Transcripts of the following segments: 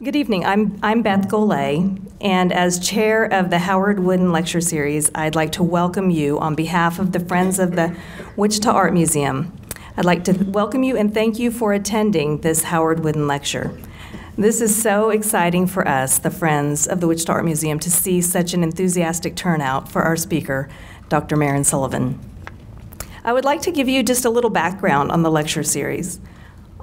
Good evening. I'm Beth Golay, and as chair of the Howard Wooden Lecture Series, I'd like to welcome you on behalf of the Friends of the Wichita Art Museum. I'd like to welcome you and thank you for attending this Howard Wooden Lecture. This is so exciting for us, the Friends of the Wichita Art Museum, to see such an enthusiastic turnout for our speaker, Dr. Marin Sullivan. I would like to give you just a little background on the lecture series.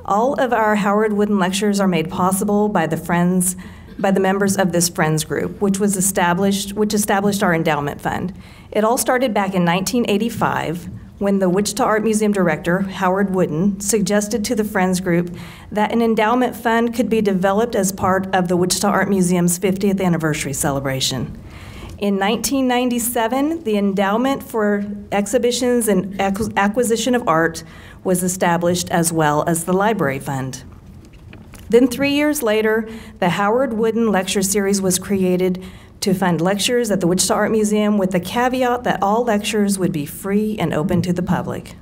All of our Howard Wooden lectures are made possible by the members of this Friends group, which established our endowment fund. It all started back in 1985 when the Wichita Art Museum director, Howard Wooden, suggested to the Friends group that an endowment fund could be developed as part of the Wichita Art Museum's 50th anniversary celebration. In 1997, the Endowment for Exhibitions and Acquisition of Art was established, as well as the Library Fund. Then 3 years later, the Howard Wooden Lecture Series was created to fund lectures at the Wichita Art Museum with the caveat that all lectures would be free and open to the public.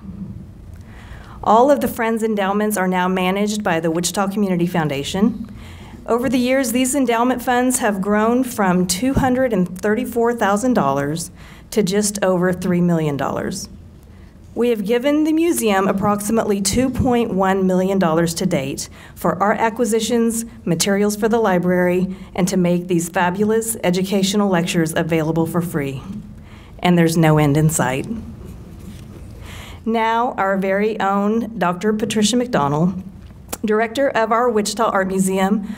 All of the Friends endowments are now managed by the Wichita Community Foundation. Over the years, these endowment funds have grown from $234,000 to just over $3 million. We have given the museum approximately $2.1 million to date for art acquisitions, materials for the library, and to make these fabulous educational lectures available for free. And there's no end in sight. Now, our very own Dr. Patricia McDonald, director of our Wichita Art Museum,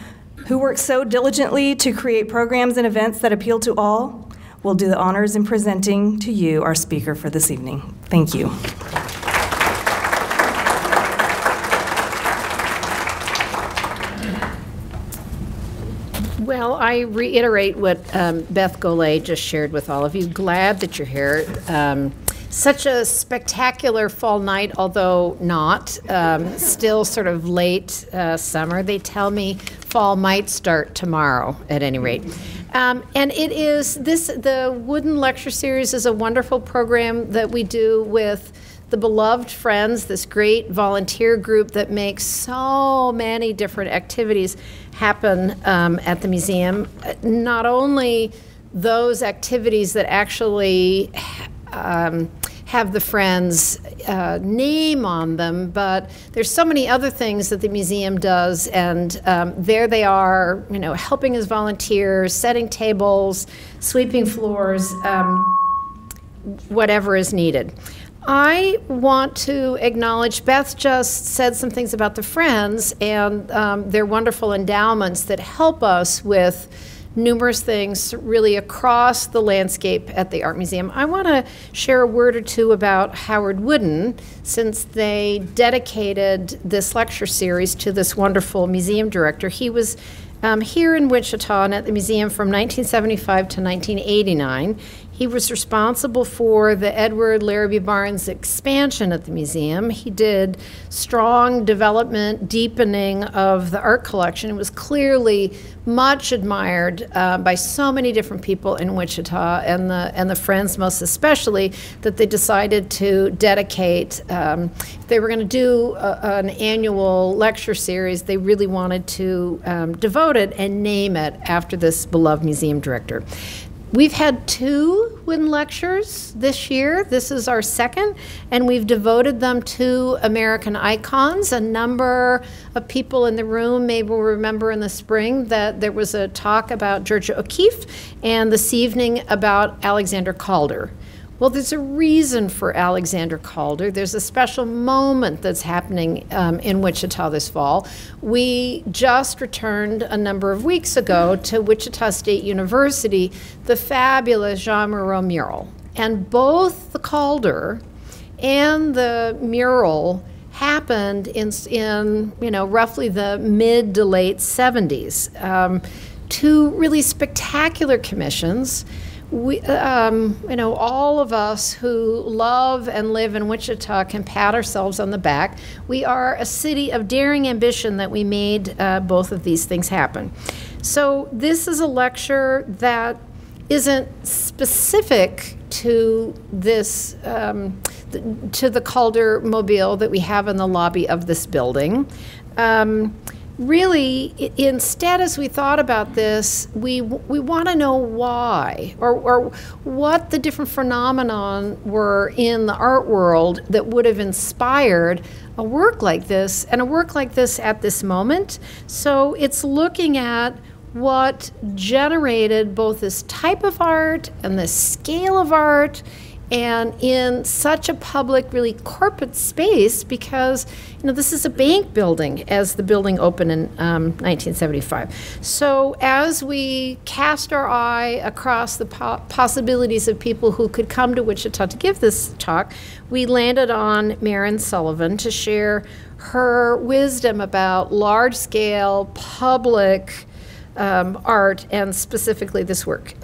who works so diligently to create programs and events that appeal to all, will do the honors in presenting to you our speaker for this evening. Thank you. Well, I reiterate what Beth Golay just shared with all of you. Glad that you're here. Such a spectacular fall night, although not. Still sort of late summer. They tell me fall might start tomorrow, at any rate. And it is the Wooden Lecture Series is a wonderful program that we do with the beloved Friends, this great volunteer group that makes so many different activities happen at the museum. Not only those activities that actually have the Friends name on them, but there's so many other things that the museum does, and there they are, you know, helping as volunteers, setting tables, sweeping floors, whatever is needed. I want to acknowledge, Beth just said some things about the Friends and their wonderful endowments that help us with numerous things really across the landscape at the Art Museum. I want to share a word or two about Howard Wooden, since they dedicated this lecture series to this wonderful museum director. He was here in Wichita and at the museum from 1975 to 1989. He was responsible for the Edward Larrabee Barnes expansion at the museum. He did strong development, deepening of the art collection. It was clearly much admired by so many different people in Wichita, and the Friends most especially, that they decided to dedicate, if they were going to do an annual lecture series, they really wanted to devote it and name it after this beloved museum director. We've had 2 wooden lectures this year. This is our second, and we've devoted them to American icons. A number of people in the room may will remember in the spring that there was a talk about Georgia O'Keeffe, and this evening about Alexander Calder. Well, there's a reason for Alexander Calder. There's a special moment that's happening in Wichita this fall. We just returned a number of weeks ago to Wichita State University, the fabulous Jean Miro mural. And both the Calder and the mural happened in roughly the mid to late 70s. 2 really spectacular commissions. We, all of us who love and live in Wichita can pat ourselves on the back. We are a city of daring ambition that we made both of these things happen. So this is a lecture that isn't specific to this, to the Calder mobile that we have in the lobby of this building. really, instead, as we thought about this, we want to know why, or what the different phenomenon were in the art world that would have inspired a work like this, and a work like this at this moment. So it's looking at what generated both this type of art and this scale of art, and in such a public, really corporate space, because this is a bank building, as the building opened in 1975. So as we cast our eye across the possibilities of people who could come to Wichita to give this talk, we landed on Marin Sullivan to share her wisdom about large-scale public art, and specifically this work.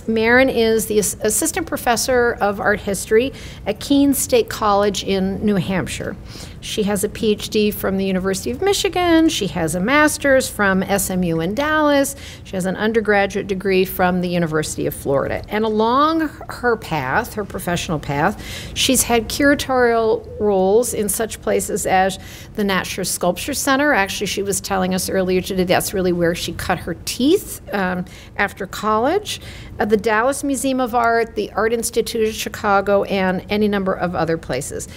Marin is the assistant professor of art history at Keene State College in New Hampshire. She has a PhD from the University of Michigan. She has a master's from SMU in Dallas. She has an undergraduate degree from the University of Florida. And along her path, her professional path, she's had curatorial roles in such places as the Natcher Sculpture Center. Actually, she was telling us earlier today that's really where she cut her teeth after college. The Dallas Museum of Art, the Art Institute of Chicago, and any number of other places.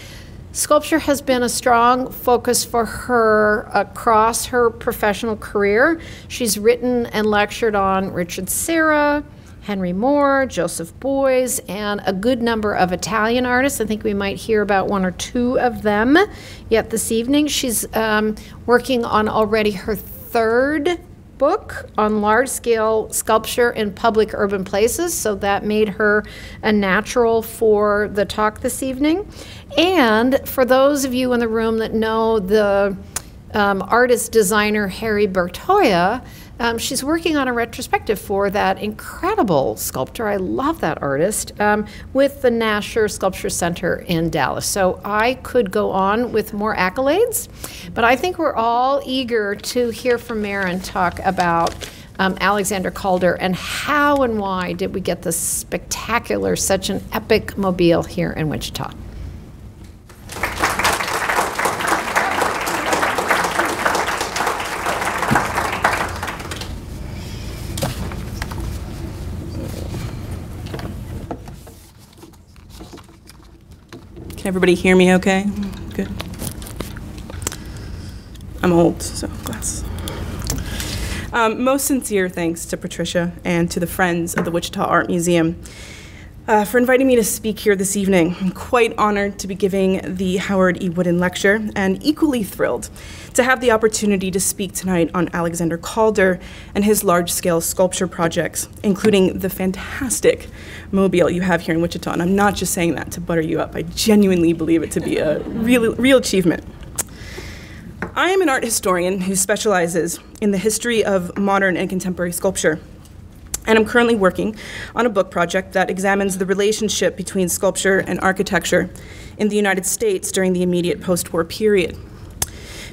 Sculpture has been a strong focus for her across her professional career. She's written and lectured on Richard Serra, Henry Moore, Joseph Beuys, and a good number of Italian artists. I think we might hear about one or two of them yet this evening. She's working on already her third book on large-scale sculpture in public urban places, so that made her a natural for the talk this evening. And for those of you in the room that know the artist designer Harry Bertoia, she's working on a retrospective for that incredible sculptor, I love that artist, with the Natcher Sculpture Center in Dallas. So I could go on with more accolades, but I think we're all eager to hear from Marin talk about Alexander Calder and how and why did we get this spectacular, such an epic mobile here in Wichita. Can everybody hear me okay? Good. I'm old, so glasses. Most sincere thanks to Patricia and to the Friends of the Wichita Art Museum for inviting me to speak here this evening. I'm quite honored to be giving the Howard E. Wooden Lecture, and equally thrilled to have the opportunity to speak tonight on Alexander Calder and his large-scale sculpture projects, including the fantastic mobile you have here in Wichita. And I'm not just saying that to butter you up. I genuinely believe it to be a real achievement. I am an art historian who specializes in the history of modern and contemporary sculpture. And I'm currently working on a book project that examines the relationship between sculpture and architecture in the United States during the immediate post-war period.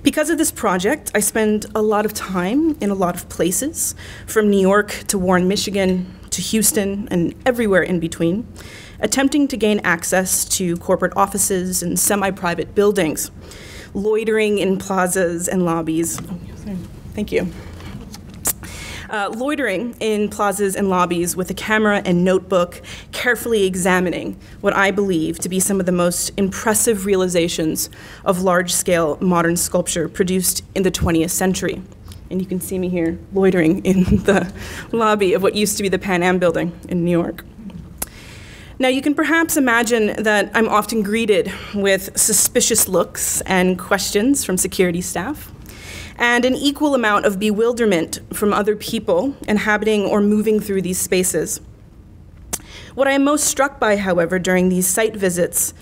Because of this project, I spend a lot of time in a lot of places, from New York to Warren, Michigan, to Houston, and everywhere in between, attempting to gain access to corporate offices and semi-private buildings, loitering in plazas and lobbies. Thank you. Loitering in plazas and lobbies with a camera and notebook, carefully examining what I believe to be some of the most impressive realizations of large-scale modern sculpture produced in the 20th century. And you can see me here loitering in the lobby of what used to be the Pan Am building in New York. Now, you can perhaps imagine that I'm often greeted with suspicious looks and questions from security staff, and an equal amount of bewilderment from other people inhabiting or moving through these spaces. What I am most struck by, however, during these site visits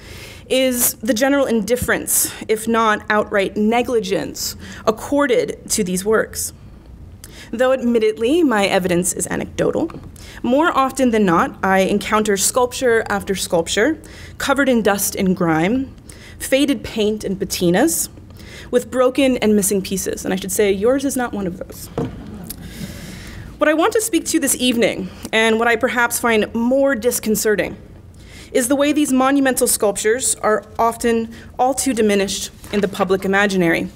is the general indifference, if not outright negligence, accorded to these works. Though admittedly my evidence is anecdotal, more often than not I encounter sculpture after sculpture covered in dust and grime, faded paint and patinas, with broken and missing pieces, and I should say yours is not one of those. What I want to speak to this evening, and what I perhaps find more disconcerting, is the way these monumental sculptures are often all too diminished in the public imaginary.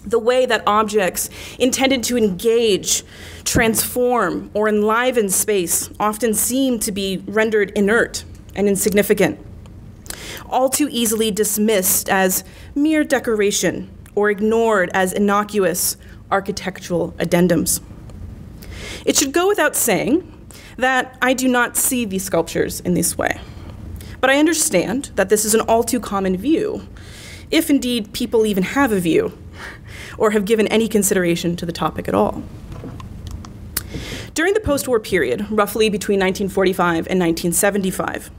the way that objects intended to engage, transform, or enliven space often seem to be rendered inert and insignificant, all too easily dismissed as mere decoration or ignored as innocuous architectural addendums. It should go without saying that I do not see these sculptures in this way, but I understand that this is an all too common view, if indeed people even have a view or have given any consideration to the topic at all. During the post-war period, roughly between 1945 and 1975,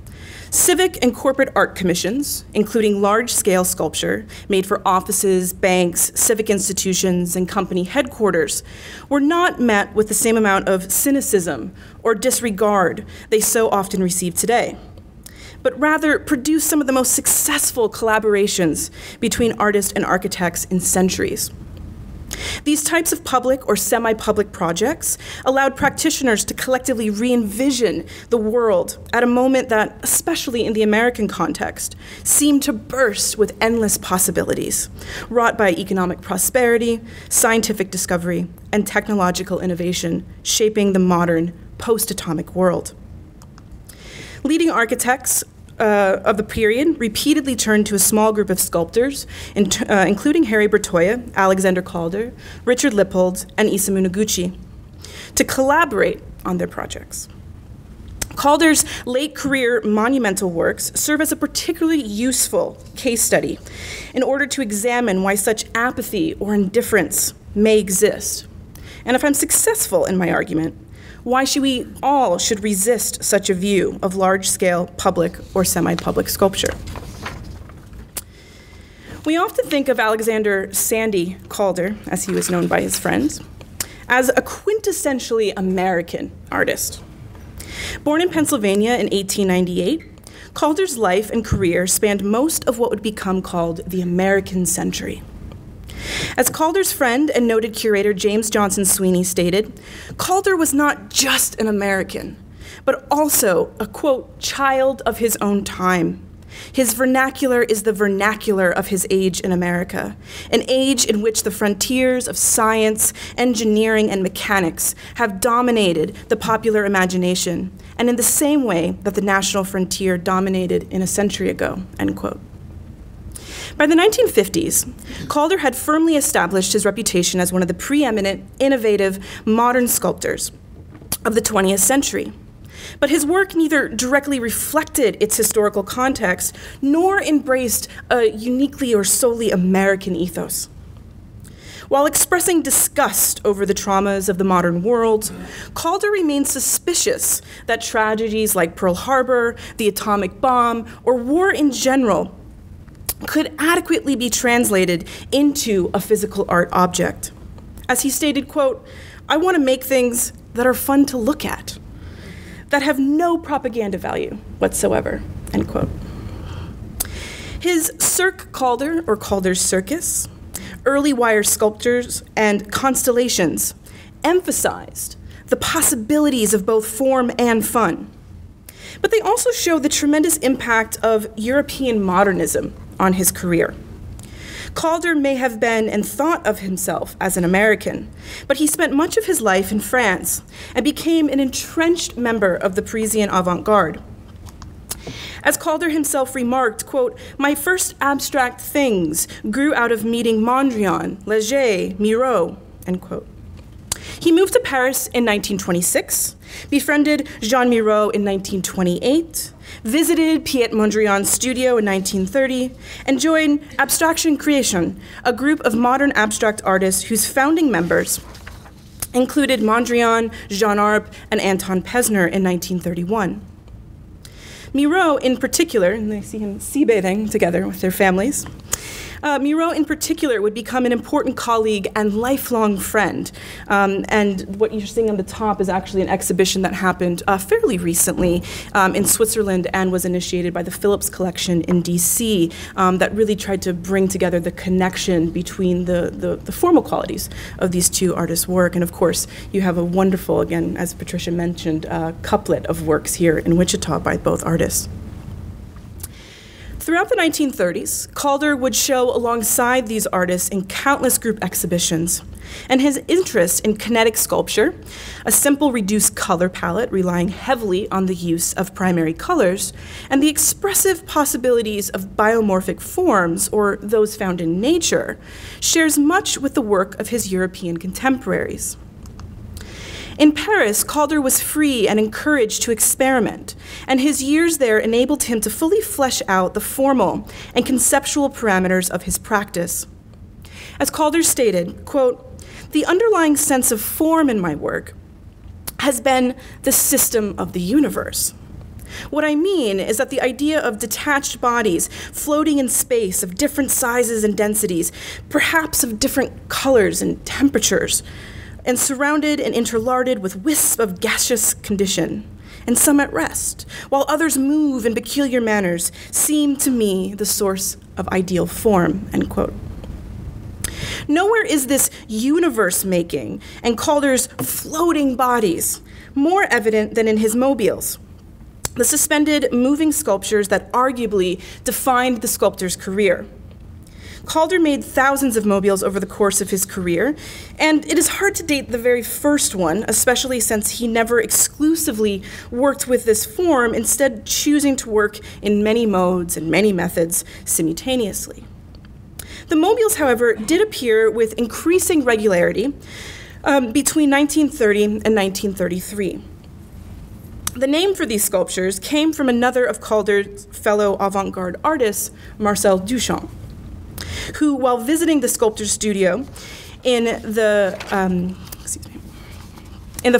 civic and corporate art commissions, including large-scale sculpture made for offices, banks, civic institutions, and company headquarters, were not met with the same amount of cynicism or disregard they so often receive today, but rather produced some of the most successful collaborations between artists and architects in centuries. These types of public or semi-public projects allowed practitioners to collectively re-envision the world at a moment that, especially in the American context, seemed to burst with endless possibilities, wrought by economic prosperity, scientific discovery, and technological innovation, shaping the modern post-atomic world. Leading architects of the period repeatedly turned to a small group of sculptors, including Harry Bertoia, Alexander Calder, Richard Lippold, and Isamu Noguchi, to collaborate on their projects. Calder's late career monumental works serve as a particularly useful case study in order to examine why such apathy or indifference may exist. And if I'm successful in my argument, why we all should resist such a view of large-scale public or semi-public sculpture. We often think of Alexander Sandy Calder, as he was known by his friends, as a quintessentially American artist. Born in Pennsylvania in 1898, Calder's life and career spanned most of what would become called the American century. As Calder's friend and noted curator James Johnson Sweeney stated, Calder was not just an American, but also a, quote, child of his own time. His vernacular is the vernacular of his age in America, an age in which the frontiers of science, engineering, and mechanics have dominated the popular imagination, and in the same way that the national frontier dominated in a century ago, end quote. By the 1950s, Calder had firmly established his reputation as one of the preeminent, innovative, modern sculptors of the 20th century. But his work neither directly reflected its historical context, nor embraced a uniquely or solely American ethos. While expressing disgust over the traumas of the modern world, Calder remained suspicious that tragedies like Pearl Harbor, the atomic bomb, or war in general could adequately be translated into a physical art object. As he stated, quote, "I want to make things that are fun to look at, that have no propaganda value whatsoever," end quote. His Cirque Calder, or Calder's Circus, early wire sculptures, and constellations emphasized the possibilities of both form and fun. But they also show the tremendous impact of European modernism on his career. Calder may have been and thought of himself as an American, but he spent much of his life in France and became an entrenched member of the Parisian avant-garde. As Calder himself remarked, quote, "My first abstract things grew out of meeting Mondrian, Leger, Miro," end quote. He moved to Paris in 1926, befriended Jean Miro in 1928, visited Piet Mondrian's studio in 1930, and joined Abstraction Creation, a group of modern abstract artists whose founding members included Mondrian, Jean Arp, and Anton Pesner in 1931. Miro in particular, and they see him sea bathing together with their families, Miro in particular would become an important colleague and lifelong friend. And what you're seeing on the top is actually an exhibition that happened fairly recently in Switzerland and was initiated by the Phillips Collection in DC that really tried to bring together the connection between the formal qualities of these two artists' work. And of course, you have a wonderful, again, as Patricia mentioned, couplet of works here in Wichita by both artists. Throughout the 1930s, Calder would show alongside these artists in countless group exhibitions, and his interest in kinetic sculpture, a simple reduced color palette relying heavily on the use of primary colors, and the expressive possibilities of biomorphic forms, or those found in nature, shares much with the work of his European contemporaries. In Paris, Calder was free and encouraged to experiment, and his years there enabled him to fully flesh out the formal and conceptual parameters of his practice. As Calder stated, quote, "The underlying sense of form in my work has been the system of the universe. What I mean is that the idea of detached bodies floating in space of different sizes and densities, perhaps of different colors and temperatures, and surrounded and interlarded with wisps of gaseous condition, and some at rest, while others move in peculiar manners, seem to me the source of ideal form," end quote. Nowhere is this universe making and Calder's floating bodies more evident than in his mobiles, the suspended moving sculptures that arguably defined the sculptor's career. Calder made thousands of mobiles over the course of his career, and it is hard to date the very first one, especially since he never exclusively worked with this form, instead choosing to work in many modes and many methods simultaneously. The mobiles, however, did appear with increasing regularity between 1930 and 1933. The name for these sculptures came from another of Calder's fellow avant-garde artists, Marcel Duchamp, who, while visiting the sculptor's studio in the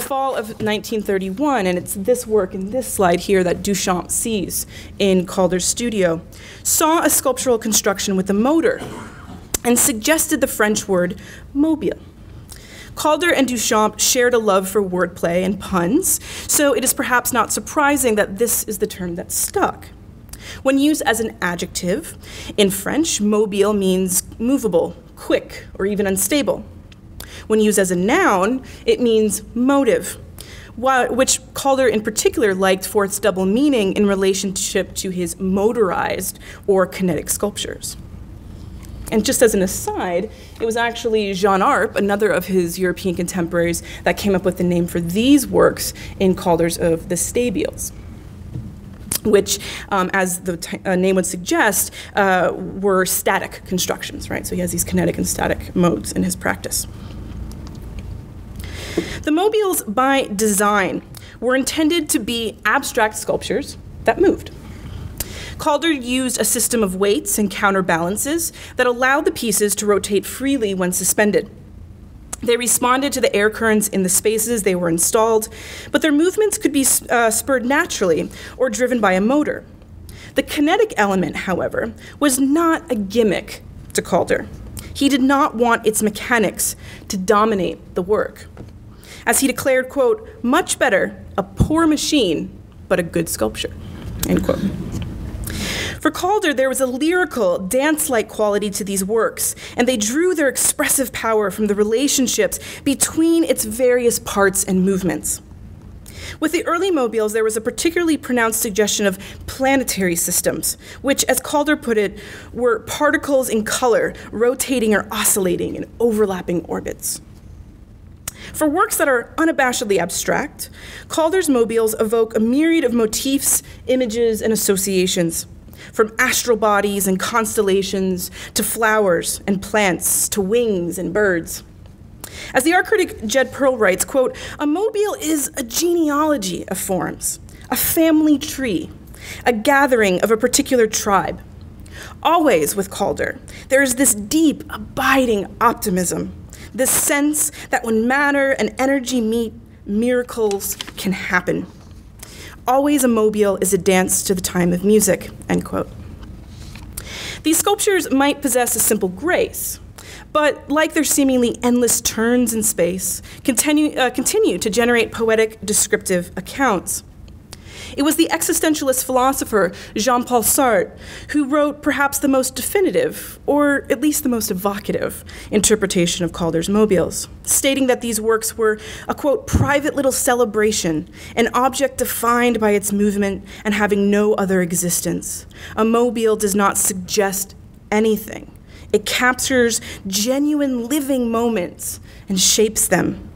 fall of 1931, and it's this work in this slide here that Duchamp sees in Calder's studio, saw a sculptural construction with a motor and suggested the French word mobile. Calder and Duchamp shared a love for wordplay and puns, so it is perhaps not surprising that this is the term that stuck. When used as an adjective, in French, mobile means movable, quick, or even unstable. When used as a noun, it means motive, which Calder in particular liked for its double meaning in relationship to his motorized or kinetic sculptures. And just as an aside, it was actually Jean Arp, another of his European contemporaries, that came up with the name for these works in Calder's of the Stabiles, which, as the name would suggest, were static constructions, right? So he has these kinetic and static modes in his practice. The mobiles, by design, were intended to be abstract sculptures that moved. Calder used a system of weights and counterbalances that allowed the pieces to rotate freely when suspended. They responded to the air currents in the spaces they were installed, but their movements could be spurred naturally or driven by a motor. The kinetic element, however, was not a gimmick to Calder. He did not want its mechanics to dominate the work. As he declared, quote, "Much better a poor machine, but a good sculpture," end quote. For Calder, there was a lyrical, dance-like quality to these works, and they drew their expressive power from the relationships between its various parts and movements. With the early mobiles, there was a particularly pronounced suggestion of planetary systems, which, as Calder put it, were particles in color rotating or oscillating in overlapping orbits. For works that are unabashedly abstract, Calder's mobiles evoke a myriad of motifs, images, and associations, from astral bodies and constellations to flowers and plants to wings and birds. As the art critic Jed Pearl writes, quote, "A mobile is a genealogy of forms, a family tree, a gathering of a particular tribe. Always with Calder, there is this deep, abiding optimism, this sense that when matter and energy meet, miracles can happen. Always a mobile is a dance to the time of music," end quote. These sculptures might possess a simple grace, but like their seemingly endless turns in space, continue to generate poetic, descriptive accounts. It was the existentialist philosopher Jean-Paul Sartre who wrote perhaps the most definitive, or at least the most evocative, interpretation of Calder's mobiles, stating that these works were a, quote, private little celebration, an object defined by its movement and having no other existence. A mobile does not suggest anything. It captures genuine living moments and shapes them,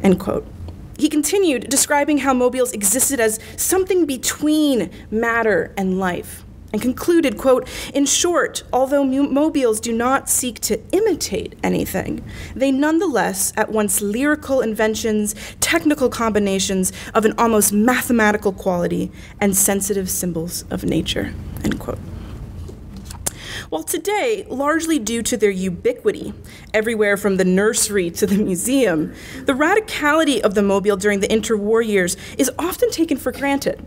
end quote. He continued, describing how mobiles existed as something between matter and life, and concluded, quote, in short, although mobiles do not seek to imitate anything, they nonetheless at once lyrical inventions, technical combinations of an almost mathematical quality, and sensitive symbols of nature, end quote. While today, largely due to their ubiquity, everywhere from the nursery to the museum, the radicality of the mobile during the interwar years is often taken for granted.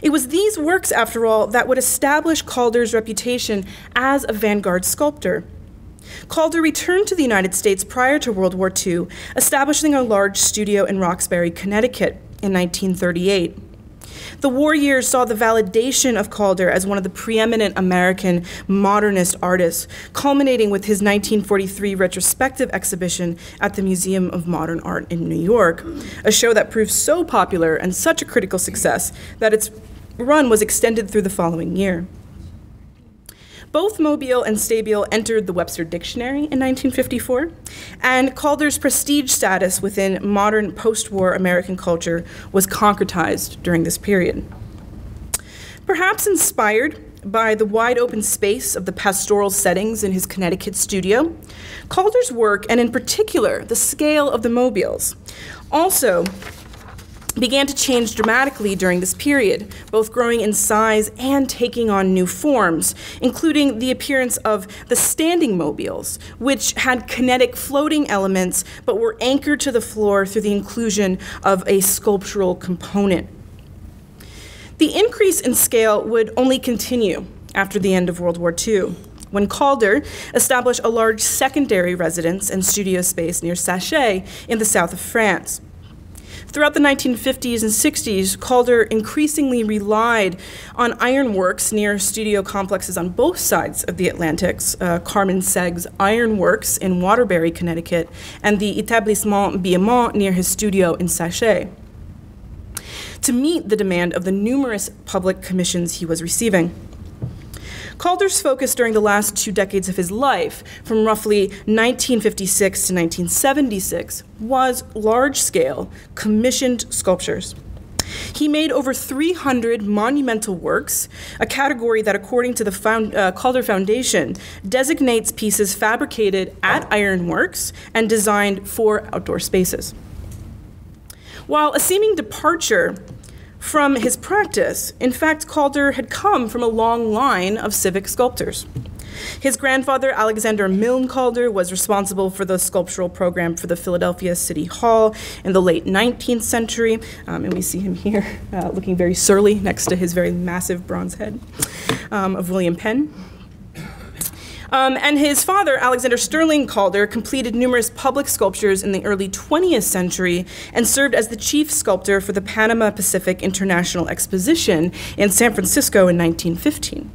It was these works, after all, that would establish Calder's reputation as a vanguard sculptor. Calder returned to the United States prior to World War II, establishing a large studio in Roxbury, Connecticut in 1938. The war years saw the validation of Calder as one of the preeminent American modernist artists, culminating with his 1943 retrospective exhibition at the Museum of Modern Art in New York, a show that proved so popular and such a critical success that its run was extended through the following year. Both mobile and stabile entered the Webster Dictionary in 1954, and Calder's prestige status within modern post-war American culture was concretized during this period. Perhaps inspired by the wide open space of the pastoral settings in his Connecticut studio, Calder's work, and in particular the scale of the mobiles, also began to change dramatically during this period, both growing in size and taking on new forms, including the appearance of the standing mobiles, which had kinetic floating elements but were anchored to the floor through the inclusion of a sculptural component. The increase in scale would only continue after the end of World War II, when Calder established a large secondary residence and studio space near Sachet in the south of France. Throughout the 1950s and 60s, Calder increasingly relied on ironworks near studio complexes on both sides of the Atlantics, Carmen Segg's Ironworks in Waterbury, Connecticut, and the Établissement Biamont near his studio in Sachet, to meet the demand of the numerous public commissions he was receiving. Calder's focus during the last 2 decades of his life, from roughly 1956 to 1976, was large-scale, commissioned sculptures. He made over 300 monumental works, a category that, according to the Calder Foundation, designates pieces fabricated at ironworks and designed for outdoor spaces. While a seeming departure from his practice, in fact, Calder had come from a long line of civic sculptors. His grandfather, Alexander Milne Calder, was responsible for the sculptural program for the Philadelphia City Hall in the late 19th century, and we see him here looking very surly next to his very massive bronze head of William Penn. And his father, Alexander Sterling Calder, completed numerous public sculptures in the early 20th century and served as the chief sculptor for the Panama Pacific International Exposition in San Francisco in 1915.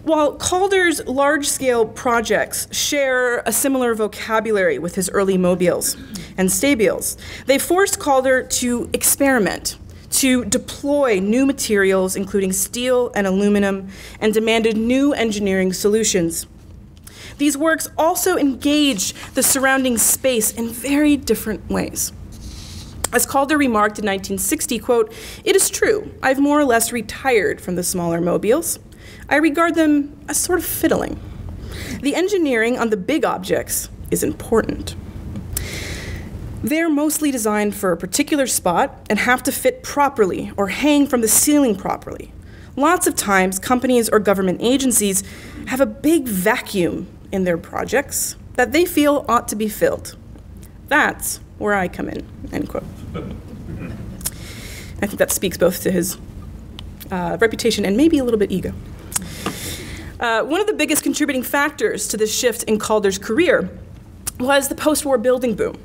While Calder's large-scale projects share a similar vocabulary with his early mobiles and stabiles, they forced Calder to experiment, to deploy new materials, including steel and aluminum, and demanded new engineering solutions. These works also engaged the surrounding space in very different ways. As Calder remarked in 1960, quote, "It is true, I've more or less retired from the smaller mobiles. I regard them as sort of fiddling. The engineering on the big objects is important. They're mostly designed for a particular spot and have to fit properly or hang from the ceiling properly. Lots of times, companies or government agencies have a big vacuum in their projects that they feel ought to be filled. That's where I come in," end quote. I think that speaks both to his reputation and maybe a little bit ego. One of the biggest contributing factors to this shift in Calder's career was the post-war building boom,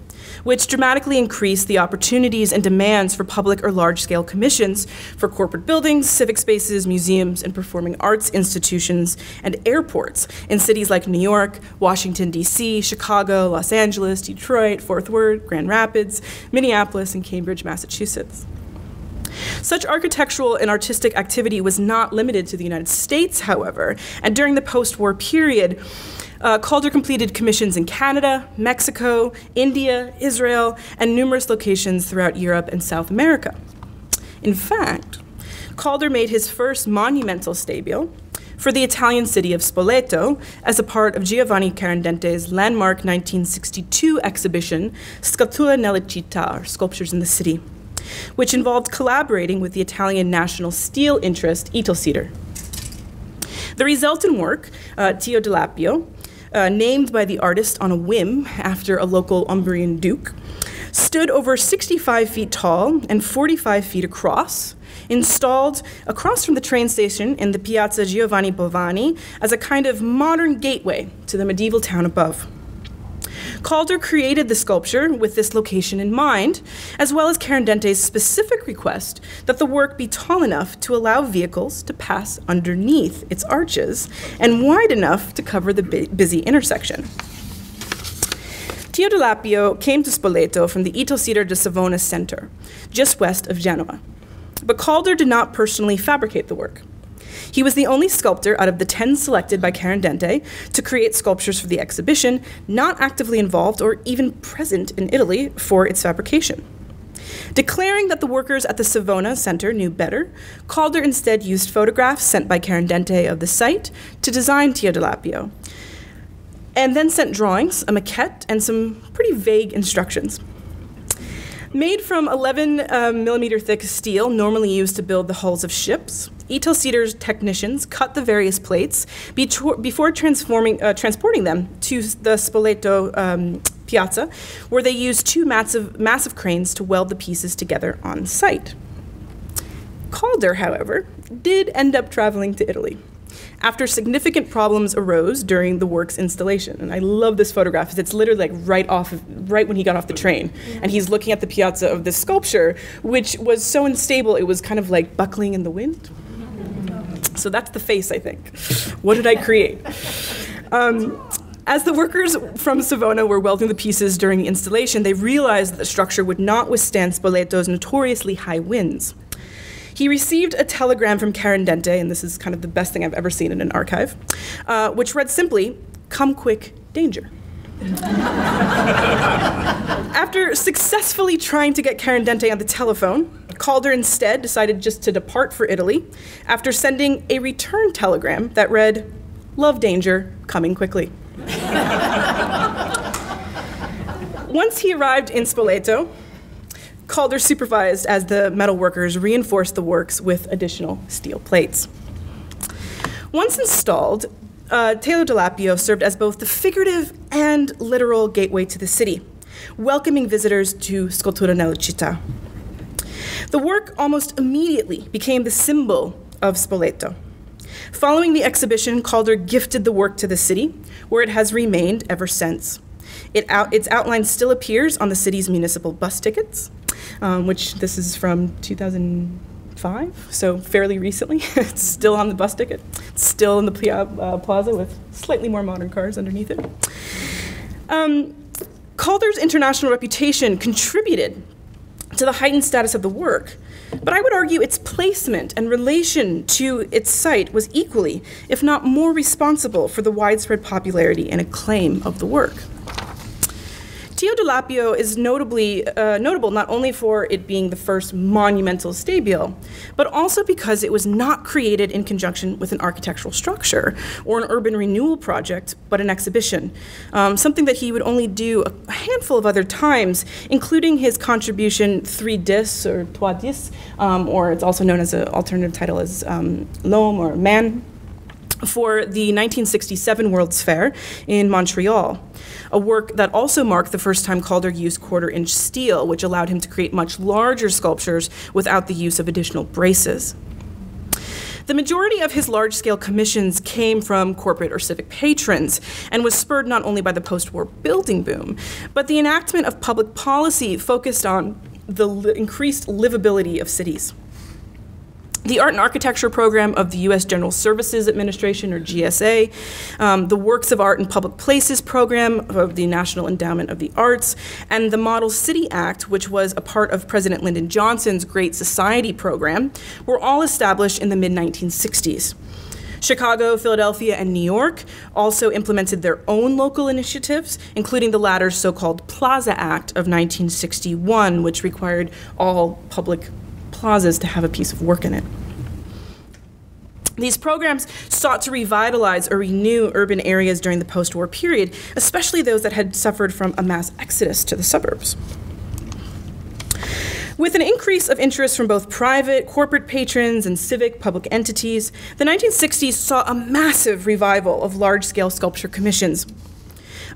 which dramatically increased the opportunities and demands for public or large-scale commissions for corporate buildings, civic spaces, museums, and performing arts institutions and airports in cities like New York, Washington, D.C., Chicago, Los Angeles, Detroit, Fort Worth, Grand Rapids, Minneapolis, and Cambridge, Massachusetts. Such architectural and artistic activity was not limited to the United States, however, and during the post-war period, Calder completed commissions in Canada, Mexico, India, Israel, and numerous locations throughout Europe and South America. In fact, Calder made his first monumental stabile for the Italian city of Spoleto as a part of Giovanni Carandente's landmark 1962 exhibition, Sculture nella città, or Sculptures in the City, which involved collaborating with the Italian national steel interest, Italsider. The resultant work, Tio di Lapio, named by the artist on a whim after a local Umbrian duke, stood over 65 feet tall and 45 feet across, installed across from the train station in the Piazza Giovanni Bovani as a kind of modern gateway to the medieval town above. Calder created the sculpture with this location in mind, as well as Carandente's specific request that the work be tall enough to allow vehicles to pass underneath its arches and wide enough to cover the busy intersection. Tio di Lapio came to Spoleto from the Italsider de Savona Center, just west of Genoa. But Calder did not personally fabricate the work. He was the only sculptor out of the 10 selected by Carandente to create sculptures for the exhibition, not actively involved or even present in Italy for its fabrication. Declaring that the workers at the Savona Center knew better, Calder instead used photographs sent by Carandente of the site to design Tio di Lapio, and then sent drawings, a maquette, and some pretty vague instructions. Made from 11 millimeter thick steel, normally used to build the hulls of ships, Italsider's technicians cut the various plates before transporting them to the Spoleto piazza, where they used two massive cranes to weld the pieces together on site. Calder, however, did end up traveling to Italy after significant problems arose during the work's installation. And I love this photograph, because it's literally like right when he got off the train. And he's looking at the piazza of this sculpture, which was so unstable, it was kind of like buckling in the wind. So that's the face, I think. What did I create? As the workers from Savona were welding the pieces during the installation, they realized that the structure would not withstand Spoleto's notoriously high winds. He received a telegram from Carandente, and this is kind of the best thing I've ever seen in an archive, which read simply, "Come quick, danger." After successfully trying to get Carandente on the telephone, Calder instead decided just to depart for Italy after sending a return telegram that read, "Love danger, coming quickly." Once he arrived in Spoleto, Calder supervised as the metal workers reinforced the works with additional steel plates. Once installed, Tio di Lapio served as both the figurative and literal gateway to the city, welcoming visitors to Sculture nella città. The work almost immediately became the symbol of Spoleto. Following the exhibition, Calder gifted the work to the city, where it has remained ever since. Its outline still appears on the city's municipal bus tickets, which this is from 2005, so fairly recently. It's still on the bus ticket. It's still in the plaza with slightly more modern cars underneath it. Calder's international reputation contributed to the heightened status of the work, but I would argue its placement and relation to its site was equally, if not more, responsible for the widespread popularity and acclaim of the work. Tio di Lapio is notable not only for it being the first monumental stabile, but also because it was not created in conjunction with an architectural structure or an urban renewal project, but an exhibition, something that he would only do a handful of other times, including his contribution 3 Dis, or 3 Dis, or it's also known as an alternative title as L'Homme, or Man, for the 1967 World's Fair in Montreal, a work that also marked the first time Calder used 1/4-inch steel, which allowed him to create much larger sculptures without the use of additional braces. The majority of his large-scale commissions came from corporate or civic patrons and was spurred not only by the post-war building boom, but the enactment of public policy focused on the increased livability of cities. The Art and Architecture Program of the U.S. General Services Administration, or GSA, the Works of Art in Public Places Program of the National Endowment of the Arts, and the Model City Act, which was a part of President Lyndon Johnson's Great Society program, were all established in the mid-1960s. Chicago, Philadelphia, and New York also implemented their own local initiatives, including the latter's so-called Plaza Act of 1961, which required all public plazas to have a piece of work in it. These programs sought to revitalize or renew urban areas during the post-war period, especially those that had suffered from a mass exodus to the suburbs. With an increase of interest from both private, corporate patrons, and civic public entities, the 1960s saw a massive revival of large-scale sculpture commissions.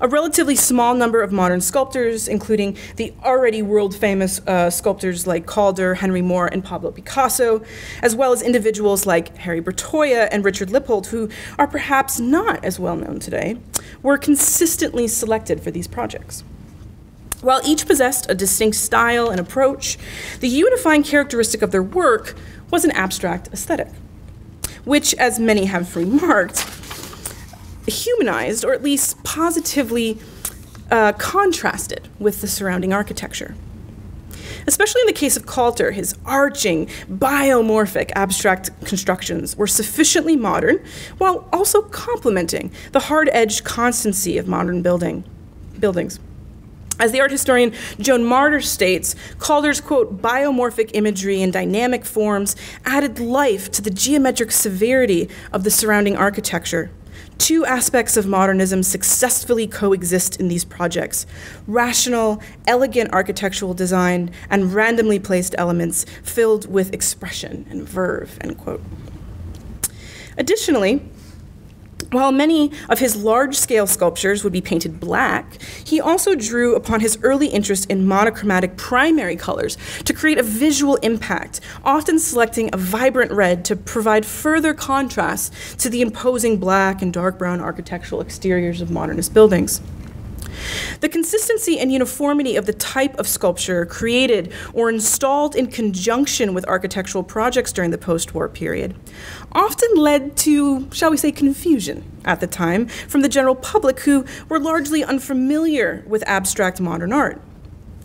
A relatively small number of modern sculptors, including the already world-famous sculptors like Calder, Henry Moore, and Pablo Picasso, as well as individuals like Harry Bertoia and Richard Lippold, who are perhaps not as well known today, were consistently selected for these projects. While each possessed a distinct style and approach, the unifying characteristic of their work was an abstract aesthetic, which, as many have remarked, humanized, or at least positively contrasted with the surrounding architecture. Especially in the case of Calder, his arching, biomorphic abstract constructions were sufficiently modern while also complementing the hard-edged constancy of modern buildings. As the art historian Joan states, Calder's, quote, biomorphic imagery and dynamic forms added life to the geometric severity of the surrounding architecture. Two aspects of modernism successfully coexist in these projects: rational, elegant architectural design and randomly placed elements filled with expression and verve, end quote. Additionally, while many of his large-scale sculptures would be painted black, he also drew upon his early interest in monochromatic primary colors to create a visual impact, often selecting a vibrant red to provide further contrast to the imposing black and dark brown architectural exteriors of modernist buildings. The consistency and uniformity of the type of sculpture created or installed in conjunction with architectural projects during the post-war period often led to, shall we say, confusion at the time from the general public, who were largely unfamiliar with abstract modern art.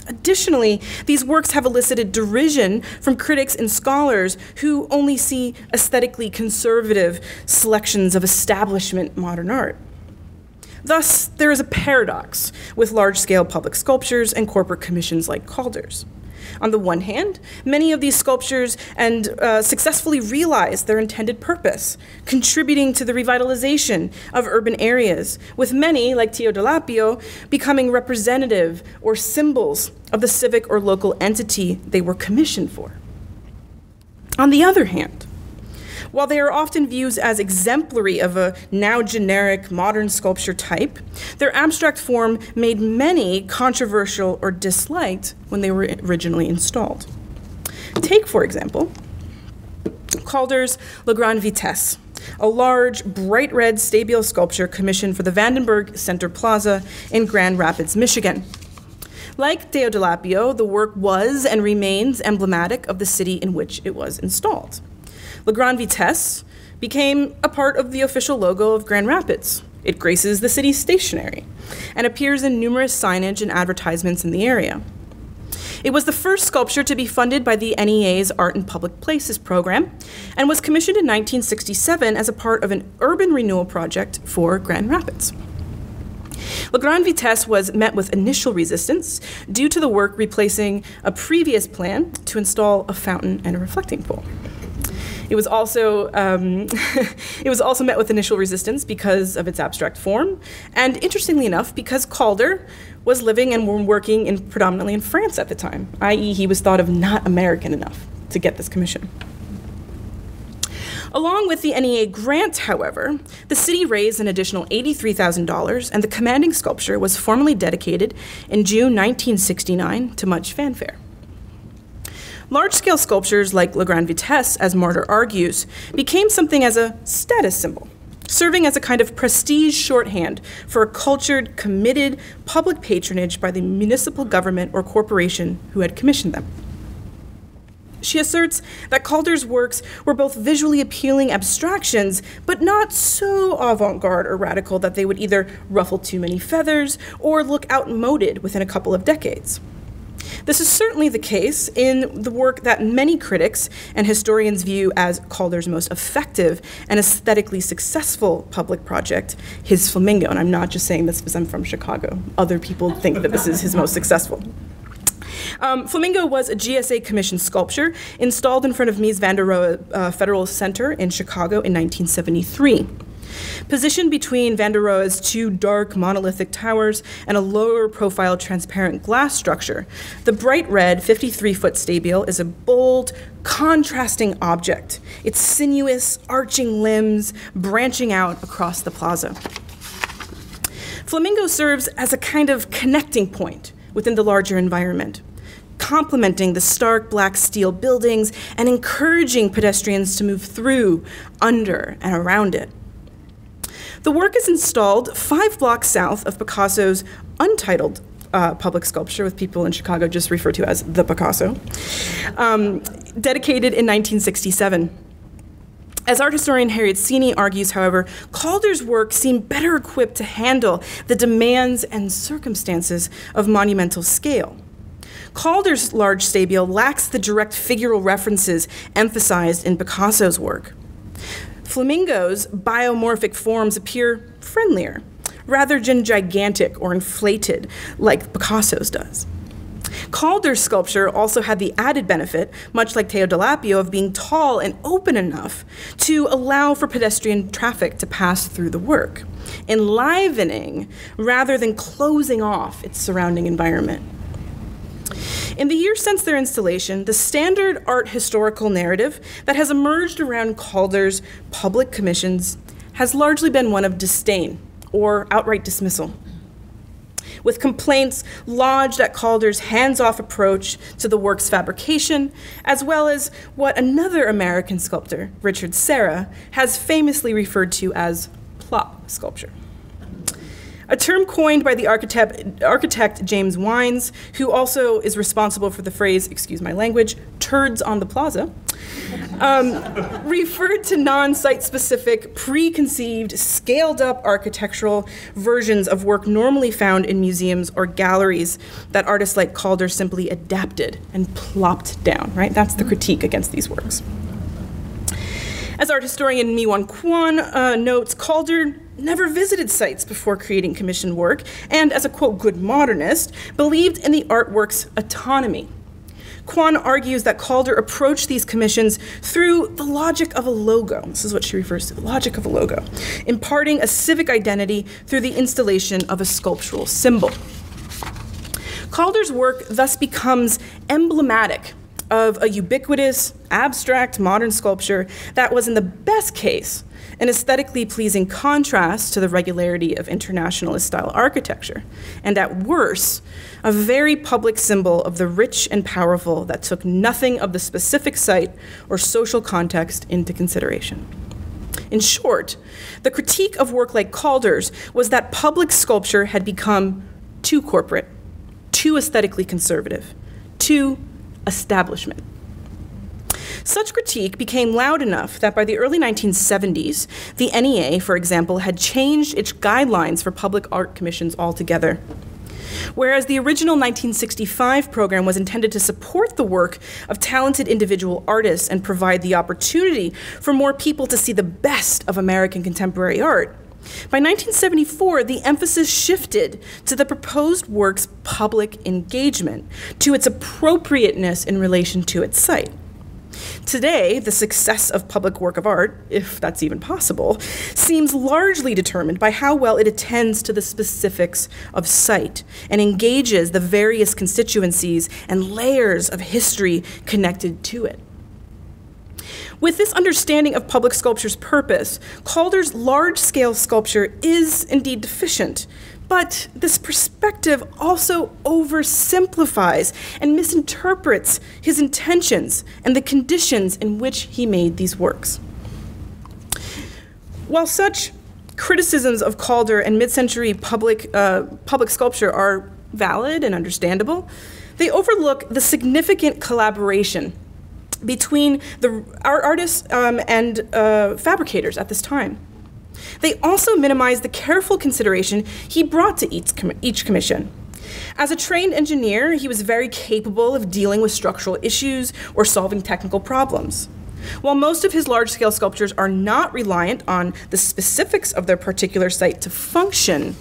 Additionally, these works have elicited derision from critics and scholars who only see aesthetically conservative selections of establishment modern art. Thus, there is a paradox with large-scale public sculptures and corporate commissions like Calder's. On the one hand, many of these sculptures successfully realized their intended purpose, contributing to the revitalization of urban areas, with many, like Teodolapio, becoming representative or symbols of the civic or local entity they were commissioned for. On the other hand, while they are often viewed as exemplary of a now generic modern sculpture type, their abstract form made many controversial or disliked when they were originally installed. Take, for example, Calder's La Grande Vitesse, a large, bright red stabile sculpture commissioned for the Vandenberg Center Plaza in Grand Rapids, Michigan. Like Teodolapio, the work was and remains emblematic of the city in which it was installed. La Grande Vitesse became a part of the official logo of Grand Rapids. It graces the city's stationery and appears in numerous signage and advertisements in the area. It was the first sculpture to be funded by the NEA's Art in Public Places program and was commissioned in 1967 as a part of an urban renewal project for Grand Rapids. La Grande Vitesse was met with initial resistance due to the work replacing a previous plan to install a fountain and a reflecting pool. It was also met with initial resistance because of its abstract form, and interestingly enough, because Calder was living and working predominantly in France at the time, i.e. he was thought of not American enough to get this commission. Along with the NEA grant, however, the city raised an additional $83,000, and the commanding sculpture was formally dedicated in June 1969 to much fanfare. large-scale sculptures like La Grande Vitesse, as Martyr argues, became something as a status symbol, serving as a kind of prestige shorthand for a cultured, committed public patronage by the municipal government or corporation who had commissioned them. She asserts that Calder's works were both visually appealing abstractions, but not so avant-garde or radical that they would either ruffle too many feathers or look outmoded within a couple of decades. This is certainly the case in the work that many critics and historians view as Calder's most effective and aesthetically successful public project, his Flamingo. And I'm not just saying this because I'm from Chicago. Other people think that this is his most successful. Flamingo was a GSA commissioned sculpture installed in front of Mies van der Rohe Federal Center in Chicago in 1973. Positioned between Van der Rohe's two dark monolithic towers and a lower profile transparent glass structure, the bright red 53-foot stabile is a bold, contrasting object, its sinuous, arching limbs branching out across the plaza. Flamingo serves as a kind of connecting point within the larger environment, complementing the stark black steel buildings and encouraging pedestrians to move through, under, and around it. The work is installed 5 blocks south of Picasso's Untitled public sculpture, with people in Chicago just refer to as the Picasso, dedicated in 1967. As art historian Harriet Seeney argues, however, Calder's work seemed better equipped to handle the demands and circumstances of monumental scale. Calder's large stabile lacks the direct figural references emphasized in Picasso's work. Flamingo's biomorphic forms appear friendlier, rather than gigantic or inflated like Picasso's does. Calder's sculpture also had the added benefit, much like Teodolápio, of being tall and open enough to allow for pedestrian traffic to pass through the work, enlivening rather than closing off its surrounding environment. In the years since their installation, the standard art historical narrative that has emerged around Calder's public commissions has largely been one of disdain or outright dismissal, with complaints lodged at Calder's hands-off approach to the work's fabrication, as well as what another American sculptor, Richard Serra, has famously referred to as plop sculpture, a term coined by the architect James Wines, who also is responsible for the phrase, excuse my language, turds on the plaza, referred to non-site-specific, preconceived, scaled-up architectural versions of work normally found in museums or galleries that artists like Calder simply adapted and plopped down, right? That's the critique against these works. As art historian Mi-Wan Kwon notes, Calder never visited sites before creating commissioned work, and as a, quote, good modernist, believed in the artwork's autonomy. Kwon argues that Calder approached these commissions through the logic of a logo. This is what she refers to, the logic of a logo, imparting a civic identity through the installation of a sculptural symbol. Calder's work thus becomes emblematic of a ubiquitous, abstract modern sculpture that was, in the best case, an aesthetically pleasing contrast to the regularity of internationalist-style architecture, and at worst, a very public symbol of the rich and powerful that took nothing of the specific site or social context into consideration. In short, the critique of work like Calder's was that public sculpture had become too corporate, too aesthetically conservative, too establishment. Such critique became loud enough that by the early 1970s, the NEA, for example, had changed its guidelines for public art commissions altogether. Whereas the original 1965 program was intended to support the work of talented individual artists and provide the opportunity for more people to see the best of American contemporary art, by 1974, the emphasis shifted to the proposed work's public engagement, to its appropriateness in relation to its site. Today, the success of public work of art, if that's even possible, seems largely determined by how well it attends to the specifics of site and engages the various constituencies and layers of history connected to it. With this understanding of public sculpture's purpose, Calder's large-scale sculpture is indeed deficient, But this perspective also oversimplifies and misinterprets his intentions and the conditions in which he made these works. While such criticisms of Calder and mid-century public sculpture are valid and understandable, they overlook the significant collaboration between the artists and fabricators at this time. They also minimize the careful consideration he brought to each commission. As a trained engineer, he was very capable of dealing with structural issues or solving technical problems. While most of his large-scale sculptures are not reliant on the specifics of their particular site to function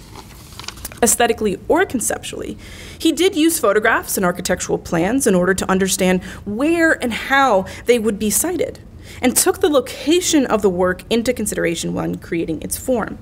aesthetically or conceptually, he did use photographs and architectural plans in order to understand where and how they would be sited, and took the location of the work into consideration when creating its form.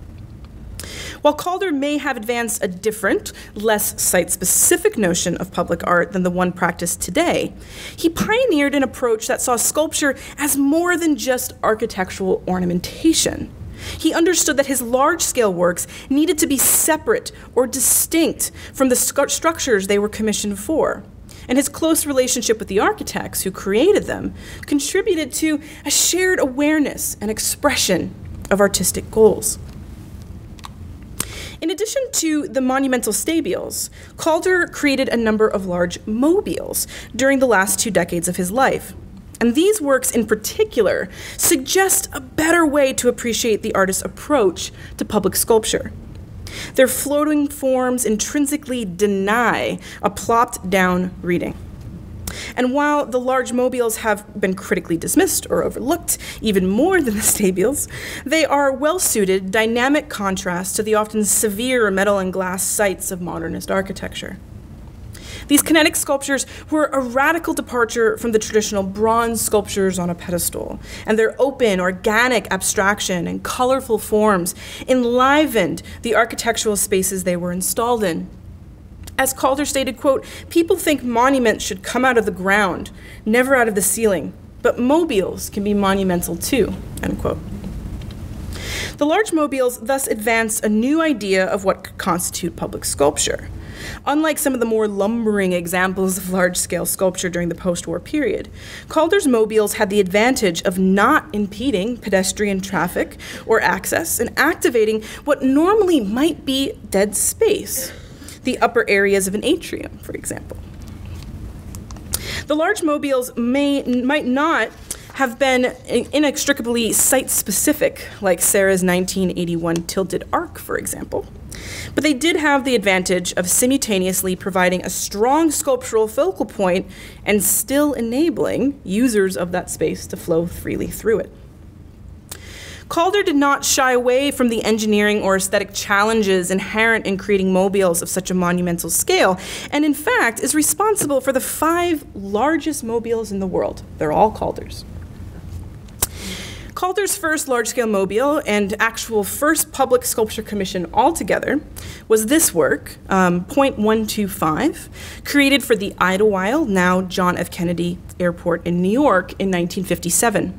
While Calder may have advanced a different, less site-specific notion of public art than the one practiced today, he pioneered an approach that saw sculpture as more than just architectural ornamentation. He understood that his large-scale works needed to be separate or distinct from the structures they were commissioned for. And his close relationship with the architects who created them contributed to a shared awareness and expression of artistic goals. In addition to the monumental stabiles, Calder created a number of large mobiles during the last 2 decades of his life. And these works in particular suggest a better way to appreciate the artist's approach to public sculpture. Their floating forms intrinsically deny a plopped down reading. And while the large mobiles have been critically dismissed or overlooked even more than the stabiles, they are well-suited dynamic contrast to the often severe metal and glass sites of modernist architecture. These kinetic sculptures were a radical departure from the traditional bronze sculptures on a pedestal, and their open, organic abstraction and colorful forms enlivened the architectural spaces they were installed in. As Calder stated, quote, "People think monuments should come out of the ground, never out of the ceiling, but mobiles can be monumental too," end quote. The large mobiles thus advanced a new idea of what could constitute public sculpture. Unlike some of the more lumbering examples of large-scale sculpture during the post-war period, Calder's mobiles had the advantage of not impeding pedestrian traffic or access and activating what normally might be dead space, the upper areas of an atrium, for example. The large mobiles might not have been inextricably site-specific, like Serra's 1981 tilted arc, for example. But they did have the advantage of simultaneously providing a strong sculptural focal point and still enabling users of that space to flow freely through it. Calder did not shy away from the engineering or aesthetic challenges inherent in creating mobiles of such a monumental scale, and in fact is responsible for the 5 largest mobiles in the world. They're all Calder's. Calder's first large-scale mobile and actual first public sculpture commission altogether was this work, .125, created for the Idlewild, now John F. Kennedy Airport in New York in 1957.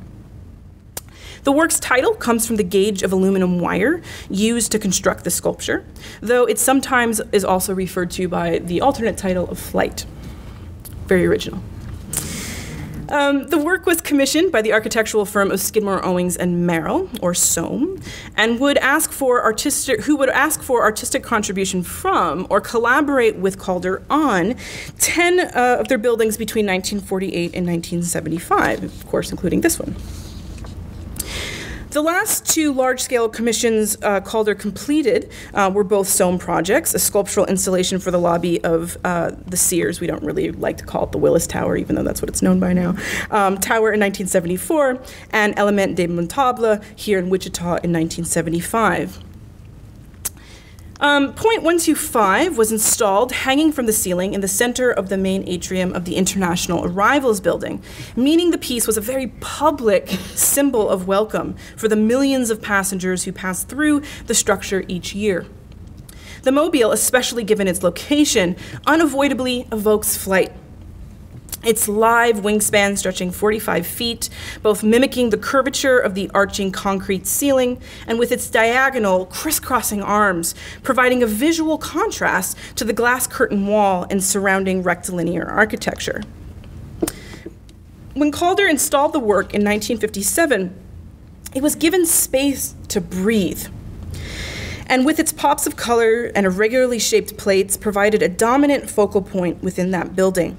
The work's title comes from the gauge of aluminum wire used to construct the sculpture, though it sometimes is also referred to by the alternate title of Flight. Very original. The work was commissioned by the architectural firm of Skidmore, Owings and Merrill, or SOAM, and who would ask for artistic contribution from or collaborate with Calder on 10 of their buildings between 1948 and 1975, of course, including this one. The last 2 large-scale commissions Calder completed were both SOAM projects, a sculptural installation for the lobby of the Sears, we don't really like to call it the Willis Tower, even though that's what it's known by now, Tower in 1974, and Element Demontables here in Wichita in 1975. .125 was installed hanging from the ceiling in the center of the main atrium of the International Arrivals Building, meaning the piece was a very public symbol of welcome for the millions of passengers who pass through the structure each year. The mobile, especially given its location, unavoidably evokes flight. Its live wingspan stretching 45 feet, both mimicking the curvature of the arching concrete ceiling, and with its diagonal, crisscrossing arms, providing a visual contrast to the glass curtain wall and surrounding rectilinear architecture. When Calder installed the work in 1957, it was given space to breathe. And with its pops of color and irregularly shaped plates, provided a dominant focal point within that building.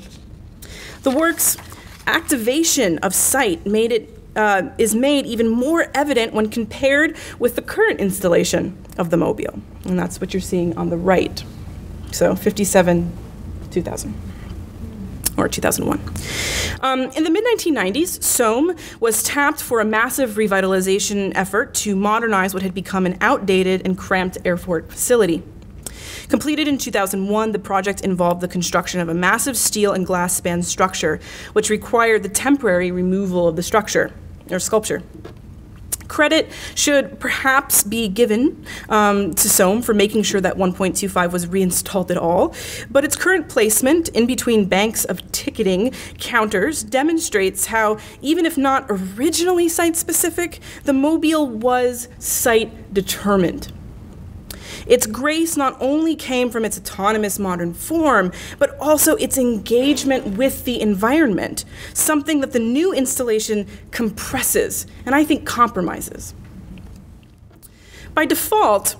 The work's activation of sight is made even more evident when compared with the current installation of the mobile. And that's what you're seeing on the right. So 57, 2000, or 2001. In the mid-1990s, SOAM was tapped for a massive revitalization effort to modernize what had become an outdated and cramped airport facility. Completed in 2001, the project involved the construction of a massive steel and glass span structure, which required the temporary removal of the structure, or sculpture. Credit should perhaps be given to SOAM for making sure that 1.25 was reinstalled at all, but its current placement in between banks of ticketing counters demonstrates how, even if not originally site-specific, the mobile was site-determined. Its grace not only came from its autonomous modern form, but also its engagement with the environment, something that the new installation compresses and I think compromises. By default,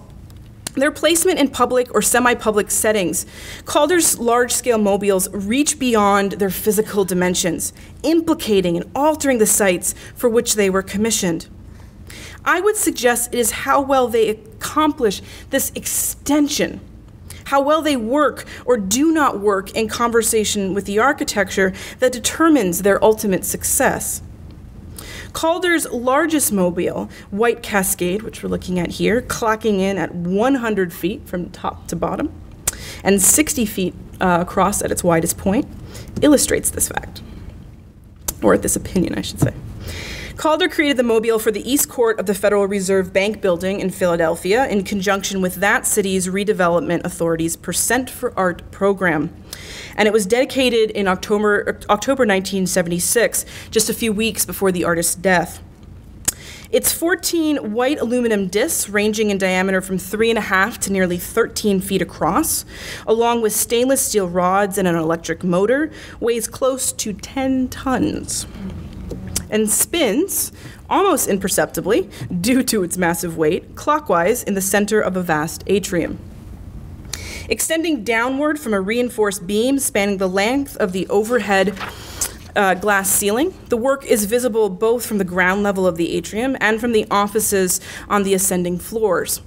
their placement in public or semi-public settings, Calder's large-scale mobiles reach beyond their physical dimensions, implicating and altering the sites for which they were commissioned. I would suggest it is how well they accomplish this extension, how well they work or do not work in conversation with the architecture that determines their ultimate success. Calder's largest mobile, Wight Cascade, which we're looking at here, clocking in at 100 feet from top to bottom and 60 feet across at its widest point, illustrates this fact, or this opinion, I should say. Calder created the mobile for the East Court of the Federal Reserve Bank building in Philadelphia in conjunction with that city's redevelopment authority's Percent for Art program. And it was dedicated in October 1976, just a few weeks before the artist's death. Its 14 white aluminum discs, ranging in diameter from 3.5 to nearly 13 feet across, along with stainless steel rods and an electric motor, weighs close to 10 tons. And spins, almost imperceptibly, due to its massive weight, clockwise in the center of a vast atrium. Extending downward from a reinforced beam spanning the length of the overhead glass ceiling, the work is visible both from the ground level of the atrium and from the offices on the ascending floors.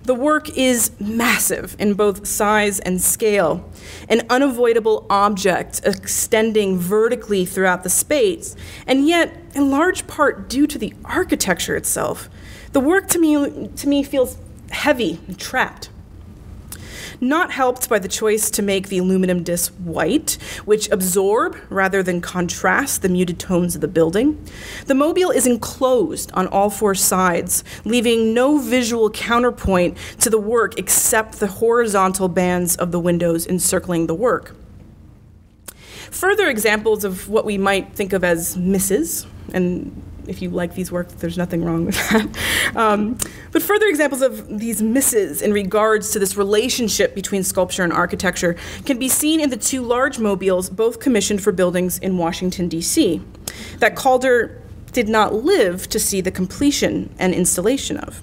The work is massive in both size and scale, an unavoidable object extending vertically throughout the space, and yet, in large part due to the architecture itself, the work to me feels heavy and trapped. Not helped by the choice to make the aluminum disc white, which absorb rather than contrast the muted tones of the building, the mobile is enclosed on all four sides, leaving no visual counterpoint to the work except the horizontal bands of the windows encircling the work. Further examples of what we might think of as misses, and if you like these works, there's nothing wrong with that. But further examples of these misses in regards to this relationship between sculpture and architecture can be seen in the two large mobiles, both commissioned for buildings in Washington, D.C., that Calder did not live to see the completion and installation of.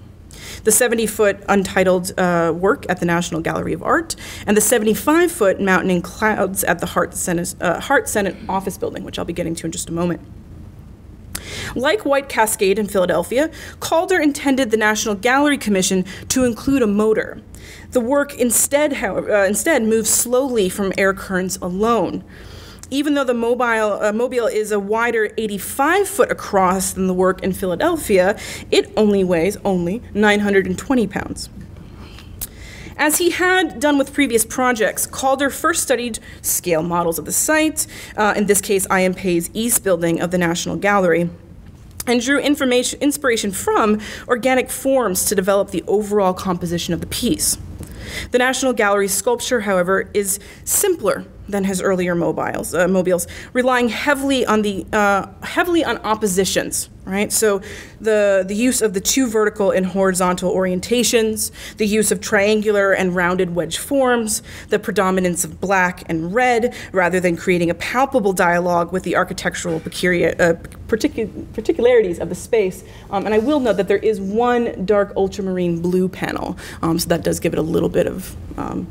The 70-foot Untitled work at the National Gallery of Art, and the 75-foot Mountain in Clouds at the Hart Senate Office Building, which I'll be getting to in just a moment. Like Wight Cascade in Philadelphia, Calder intended the National Gallery Commission to include a motor. The work instead moves slowly from air currents alone. Even though the mobile is a wider 85 foot across than the work in Philadelphia, it only weighs 920 pounds. As he had done with previous projects, Calder first studied scale models of the site, in this case I.M. Pei's East Building of the National Gallery, and drew inspiration from organic forms to develop the overall composition of the piece. The National Gallery's sculpture, however, is simpler than his earlier mobiles, relying heavily on oppositions, right? So the use of the two vertical and horizontal orientations, the use of triangular and rounded wedge forms, the predominance of black and red, rather than creating a palpable dialogue with the architectural particularities of the space. And I will note that there is one dark ultramarine blue panel, so that does give it a little bit of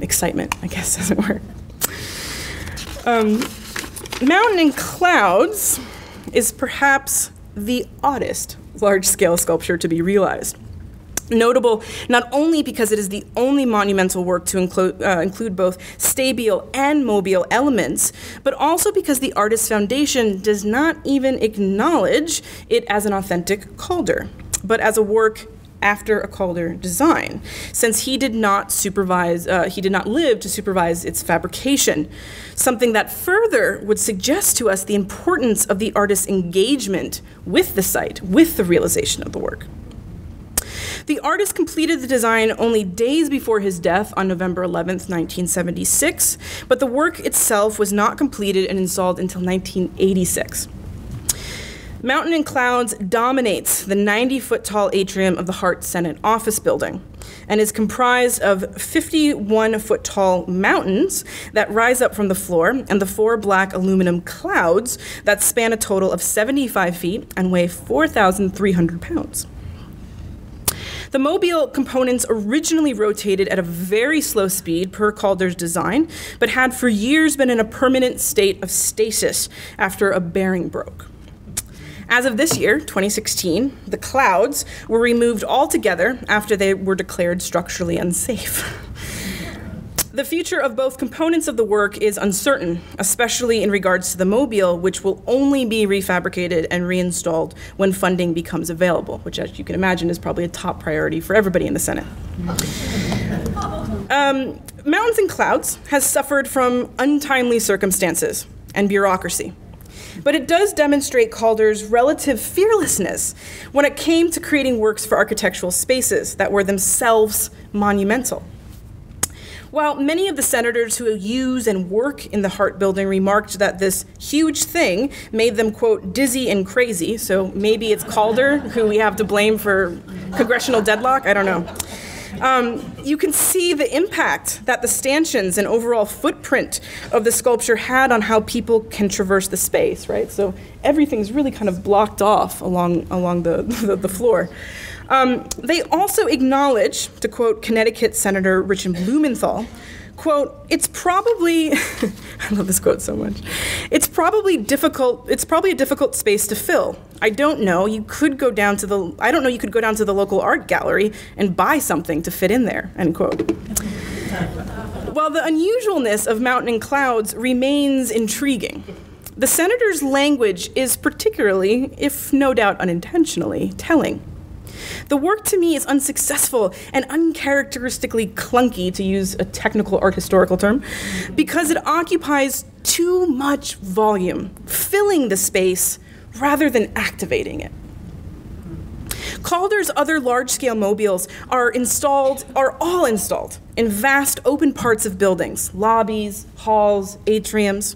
excitement, I guess, as it were. Mountain and Clouds is perhaps the oddest large-scale sculpture to be realized. Notable not only because it is the only monumental work to include both stable and mobile elements, but also because the artist's foundation does not even acknowledge it as an authentic Calder, but as a work after a Calder design, since he did not live to supervise its fabrication, something that further would suggest to us the importance of the artist's engagement with the site, with the realization of the work. The artist completed the design only days before his death on November 11th, 1976, but the work itself was not completed and installed until 1986. Mountain and Clouds dominates the 90-foot-tall atrium of the Hart Senate office building and is comprised of 51-foot-tall mountains that rise up from the floor and the 4 black aluminum clouds that span a total of 75 feet and weigh 4,300 pounds. The mobile components originally rotated at a very slow speed per Calder's design, but had for years been in a permanent state of stasis after a bearing broke. As of this year, 2016, the clouds were removed altogether after they were declared structurally unsafe. The future of both components of the work is uncertain, especially in regards to the mobile, which will only be refabricated and reinstalled when funding becomes available, which, as you can imagine, is probably a top priority for everybody in the Senate. Mountains and Clouds has suffered from untimely circumstances and bureaucracy. But it does demonstrate Calder's relative fearlessness when it came to creating works for architectural spaces that were themselves monumental. While many of the senators who use and work in the Hart building remarked that this huge thing made them, quote, dizzy and crazy, so maybe it's Calder who we have to blame for congressional deadlock, I don't know. You can see the impact that the stanchions and overall footprint of the sculpture had on how people can traverse the space, right? So everything's really kind of blocked off along the floor. They also acknowledge, to quote Connecticut Senator Richard Blumenthal, quote, it's probably, I love this quote so much, it's probably a difficult space to fill. I don't know, you could go down to the local art gallery and buy something to fit in there, end quote. While the unusualness of Mountain and Clouds remains intriguing, the senator's language is particularly, if no doubt unintentionally, telling. The work to me is unsuccessful and uncharacteristically clunky, to use a technical art historical term, because it occupies too much volume, filling the space rather than activating it. Calder's other large-scale mobiles are all installed in vast open parts of buildings, lobbies, halls, atriums.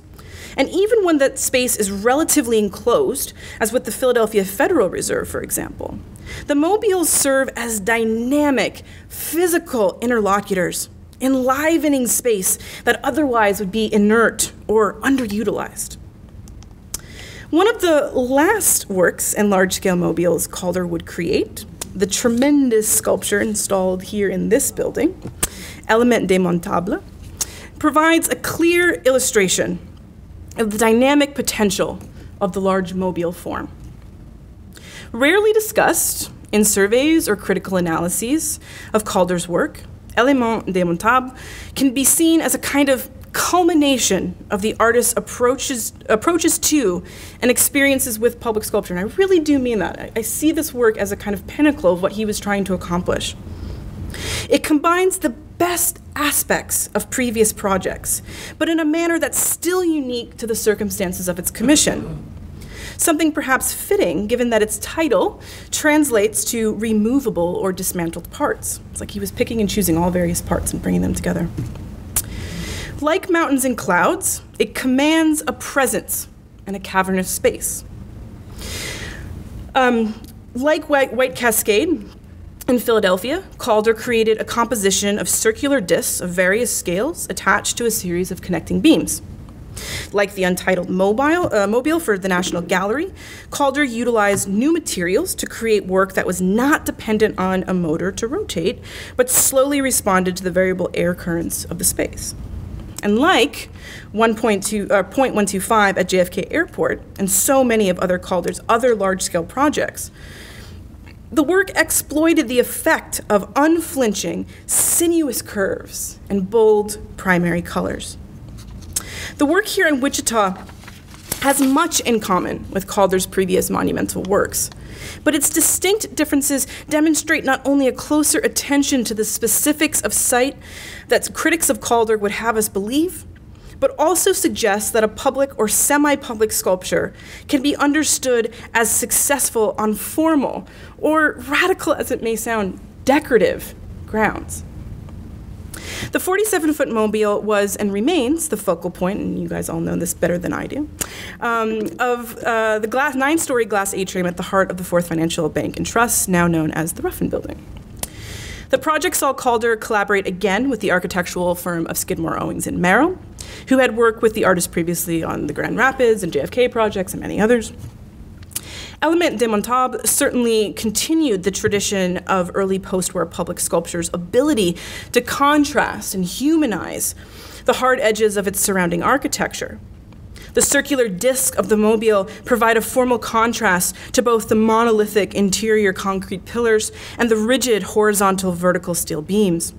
And even when that space is relatively enclosed, as with the Philadelphia Federal Reserve, for example, the mobiles serve as dynamic, physical interlocutors, enlivening space that otherwise would be inert or underutilized. One of the last works and large-scale mobiles Calder would create, the tremendous sculpture installed here in this building, Element Demontables, provides a clear illustration of the dynamic potential of the large mobile form. Rarely discussed in surveys or critical analyses of Calder's work, Element Demontables can be seen as a kind of culmination of the artist's approaches to and experiences with public sculpture. And I really do mean that. I see this work as a kind of pinnacle of what he was trying to accomplish. It combines the best aspects of previous projects, but in a manner that's still unique to the circumstances of its commission. something perhaps fitting given that its title translates to removable or dismantled parts. It's like he was picking and choosing all various parts and bringing them together. Like mountains and clouds, it commands a presence and a cavernous space. Like Wight Cascade in Philadelphia, Calder created a composition of circular discs of various scales attached to a series of connecting beams. Like the Untitled Mobile for the National Gallery, Calder utilized new materials to create work that was not dependent on a motor to rotate, but slowly responded to the variable air currents of the space. And like 0.125 at JFK Airport and so many of Calder's other large-scale projects, the work exploited the effect of unflinching, sinuous curves and bold primary colors. The work here in Wichita has much in common with Calder's previous monumental works, but its distinct differences demonstrate not only a closer attention to the specifics of site that critics of Calder would have us believe, but also suggests that a public or semi-public sculpture can be understood as successful on formal, or radical as it may sound, decorative grounds. The 47-foot mobile was and remains the focal point, and you guys all know this better than I do, of the 9-story glass atrium at the heart of the Fourth Financial Bank and Trust, now known as the Ruffin Building. The project saw Calder collaborate again with the architectural firm of Skidmore, Owings and Merrill, who had worked with the artist previously on the Grand Rapids and JFK projects and many others. Demontables certainly continued the tradition of early post-war public sculpture's ability to contrast and humanize the hard edges of its surrounding architecture. The circular disc of the mobile provide a formal contrast to both the monolithic interior concrete pillars and the rigid horizontal vertical steel beams.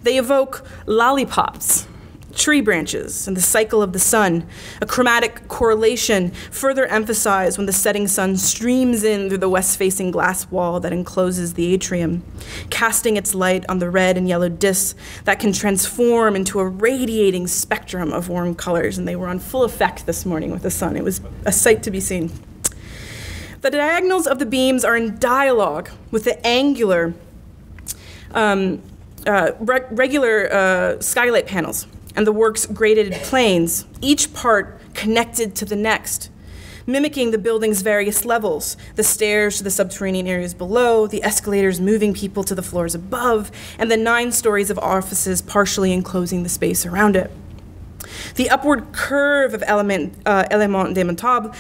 They evoke lollipops, tree branches, and the cycle of the sun, a chromatic correlation further emphasized when the setting sun streams in through the west-facing glass wall that encloses the atrium, casting its light on the red and yellow discs that can transform into a radiating spectrum of warm colors, and they were on full effect this morning with the sun. It was a sight to be seen. The diagonals of the beams are in dialogue with the angular, regular skylight panels and the work's graded planes, each part connected to the next, mimicking the building's various levels, the stairs to the subterranean areas below, the escalators moving people to the floors above, and the 9 stories of offices partially enclosing the space around it. The upward curve of element Demontables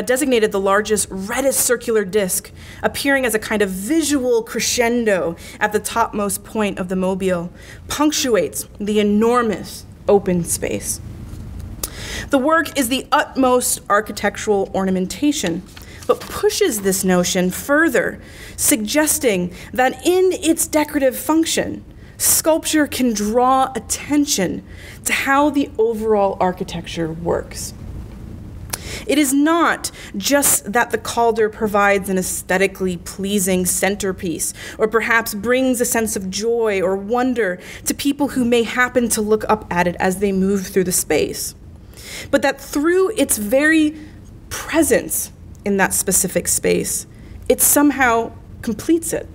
designated the largest, reddest circular disc, appearing as a kind of visual crescendo at the topmost point of the mobile, punctuates the enormous open space. The work is the utmost architectural ornamentation, but pushes this notion further, suggesting that in its decorative function, sculpture can draw attention to how the overall architecture works. It is not just that the Calder provides an aesthetically pleasing centerpiece, or perhaps brings a sense of joy or wonder to people who may happen to look up at it as they move through the space, but that through its very presence in that specific space, it somehow completes it.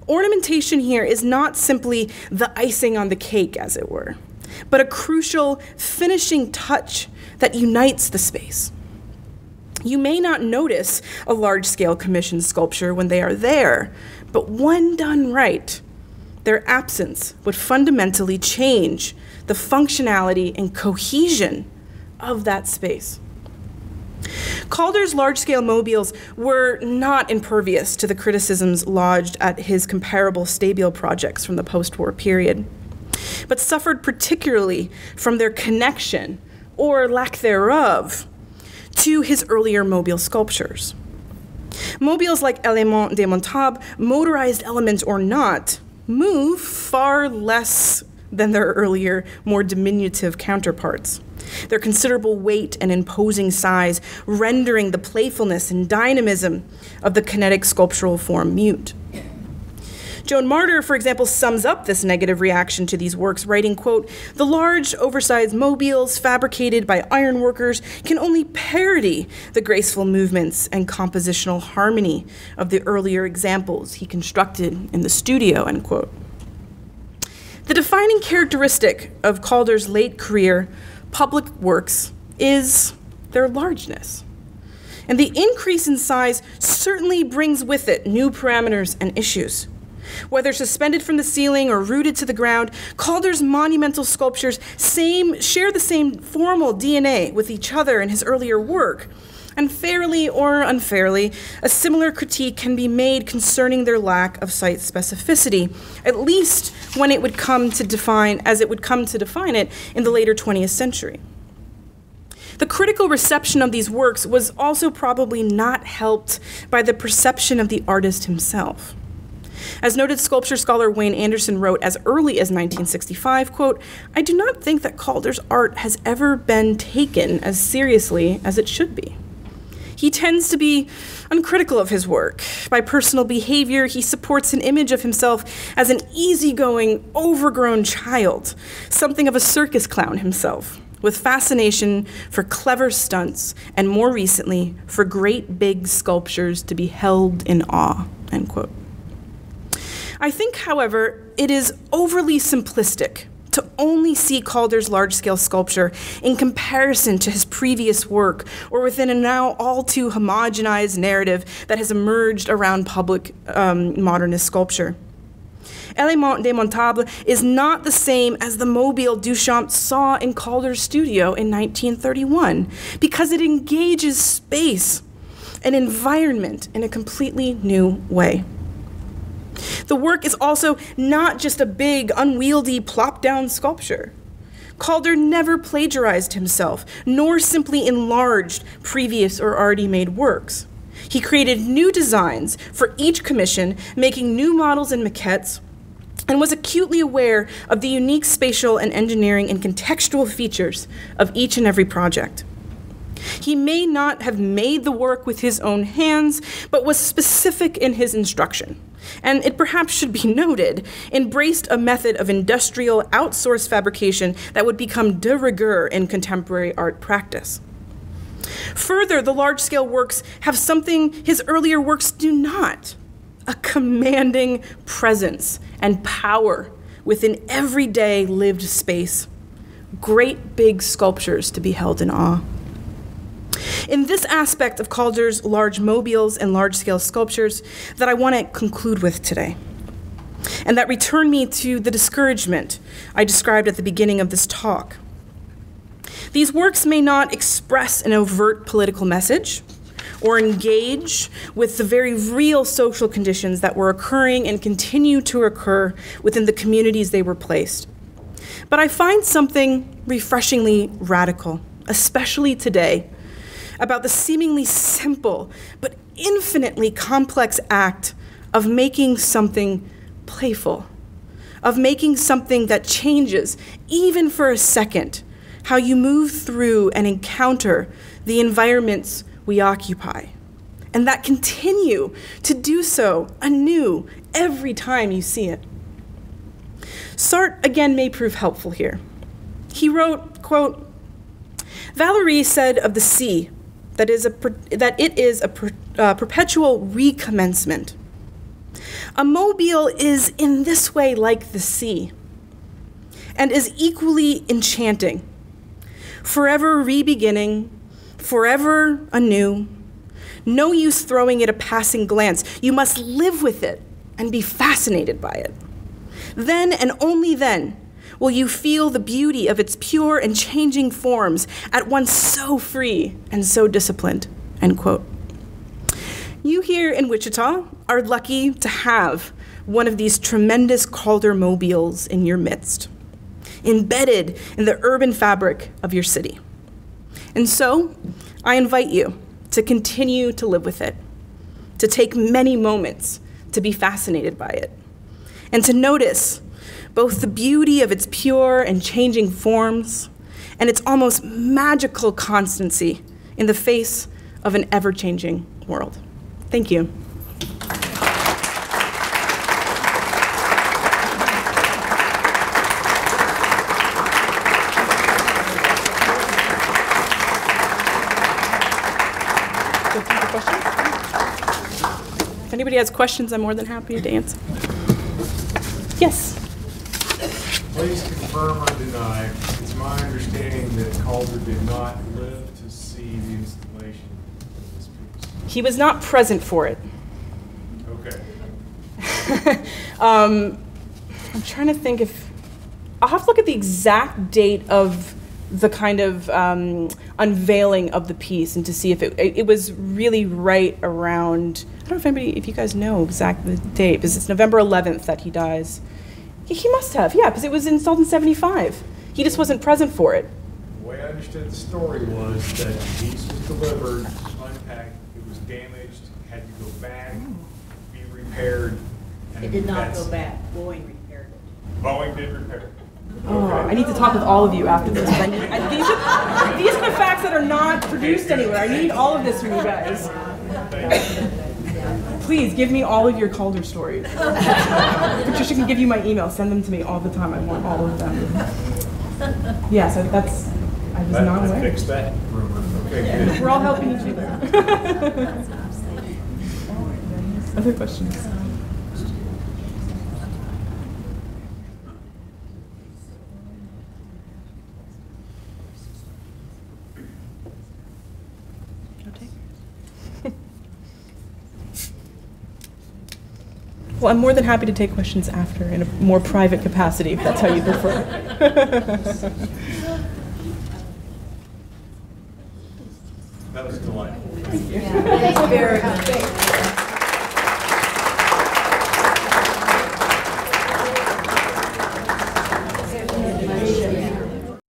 Ornamentation here is not simply the icing on the cake, as it were, but a crucial finishing touch that unites the space. You may not notice a large-scale commissioned sculpture when they are there, but when done right, their absence would fundamentally change the functionality and cohesion of that space. Calder's large-scale mobiles were not impervious to the criticisms lodged at his comparable Stabile projects from the post-war period, but suffered particularly from their connection, or lack thereof, to his earlier mobile sculptures. Mobiles like Demontables, motorized elements or not, move far less than their earlier, more diminutive counterparts. Their considerable weight and imposing size rendering the playfulness and dynamism of the kinetic sculptural form mute. Joan Martyr, for example, sums up this negative reaction to these works, writing, quote, "The large, oversized mobiles fabricated by ironworkers can only parody the graceful movements and compositional harmony of the earlier examples he constructed in the studio," end quote. The defining characteristic of Calder's late career public works is their largeness. And the increase in size certainly brings with it new parameters and issues. Whether suspended from the ceiling or rooted to the ground, Calder's monumental sculptures share the same formal DNA with each other in his earlier work. And fairly or unfairly, a similar critique can be made concerning their lack of site specificity, at least when it would come to define it in the later 20th century. The critical reception of these works was also probably not helped by the perception of the artist himself. As noted sculpture scholar Wayne Anderson wrote as early as 1965, quote, "I do not think that Calder's art has ever been taken as seriously as it should be. He tends to be uncritical of his work. By personal behavior, he supports an image of himself as an easygoing, overgrown child, something of a circus clown himself, with fascination for clever stunts and, more recently, for great big sculptures to be held in awe," end quote. I think, however, it is overly simplistic to only see Calder's large-scale sculpture in comparison to his previous work or within a now all too homogenized narrative that has emerged around public modernist sculpture. Element Demontables is not the same as the mobile Duchamp saw in Calder's studio in 1931 because it engages space and environment in a completely new way. The work is also not just a big, unwieldy, plop-down sculpture. Calder never plagiarized himself, nor simply enlarged previous or already made works. He created new designs for each commission, making new models and maquettes, and was acutely aware of the unique spatial and engineering and contextual features of each and every project. He may not have made the work with his own hands, but was specific in his instruction, and it perhaps should be noted, embraced a method of industrial outsourced fabrication that would become de rigueur in contemporary art practice. Further, the large-scale works have something his earlier works do not: a commanding presence and power within everyday lived space. Great big sculptures to be held in awe. In this aspect of Calder's large mobiles and large-scale sculptures that I want to conclude with today, and that return me to the discouragement I described at the beginning of this talk. These works may not express an overt political message or engage with the very real social conditions that were occurring and continue to occur within the communities they were placed. But I find something refreshingly radical, especially today, about the seemingly simple but infinitely complex act of making something playful, of making something that changes, even for a second, how you move through and encounter the environments we occupy, and that continue to do so anew every time you see it. Sartre, again, may prove helpful here. He wrote, quote, "Valéry said of the sea that it is a perpetual recommencement. A mobile is in this way like the sea, and is equally enchanting, forever re-beginning, forever anew. No use throwing it a passing glance. You must live with it and be fascinated by it. Then and only then will you feel the beauty of its pure and changing forms, at once so free and so disciplined," end quote. You here in Wichita are lucky to have one of these tremendous Calder mobiles in your midst, embedded in the urban fabric of your city. And so, I invite you to continue to live with it, to take many moments to be fascinated by it, and to notice both the beauty of its pure and changing forms and its almost magical constancy in the face of an ever-changing world. Thank you. If anybody has questions, I'm more than happy to answer. Yes? Please confirm or deny. It's my understanding that Calder did not live to see the installation of this piece. He was not present for it. Okay. I'm trying to think if, I'll have to look at the exact date of the kind of unveiling of the piece and to see if it was really right around, I don't know if you guys know exactly the date, because it's November 11th that he dies. He must have, yeah, because it was installed in 75. He just wasn't present for it. The way I understood the story was that the piece was delivered, unpacked, it was damaged, had to go back, be repaired. And it did not go back. Boeing repaired it. Boeing did repair it. Oh, I need to talk with all of you after this. These are the facts that are not produced anywhere. I need all of this from you guys. Please give me all of your Calder stories. Patricia can give you my email. Send them to me all the time. I want all of them. Yeah, so I was not aware. Fix that rumor. Okay, good. We're all helping each other. Other questions? Well, I'm more than happy to take questions after in a more private capacity, if that's how you prefer. That was delightful. Thank you very much.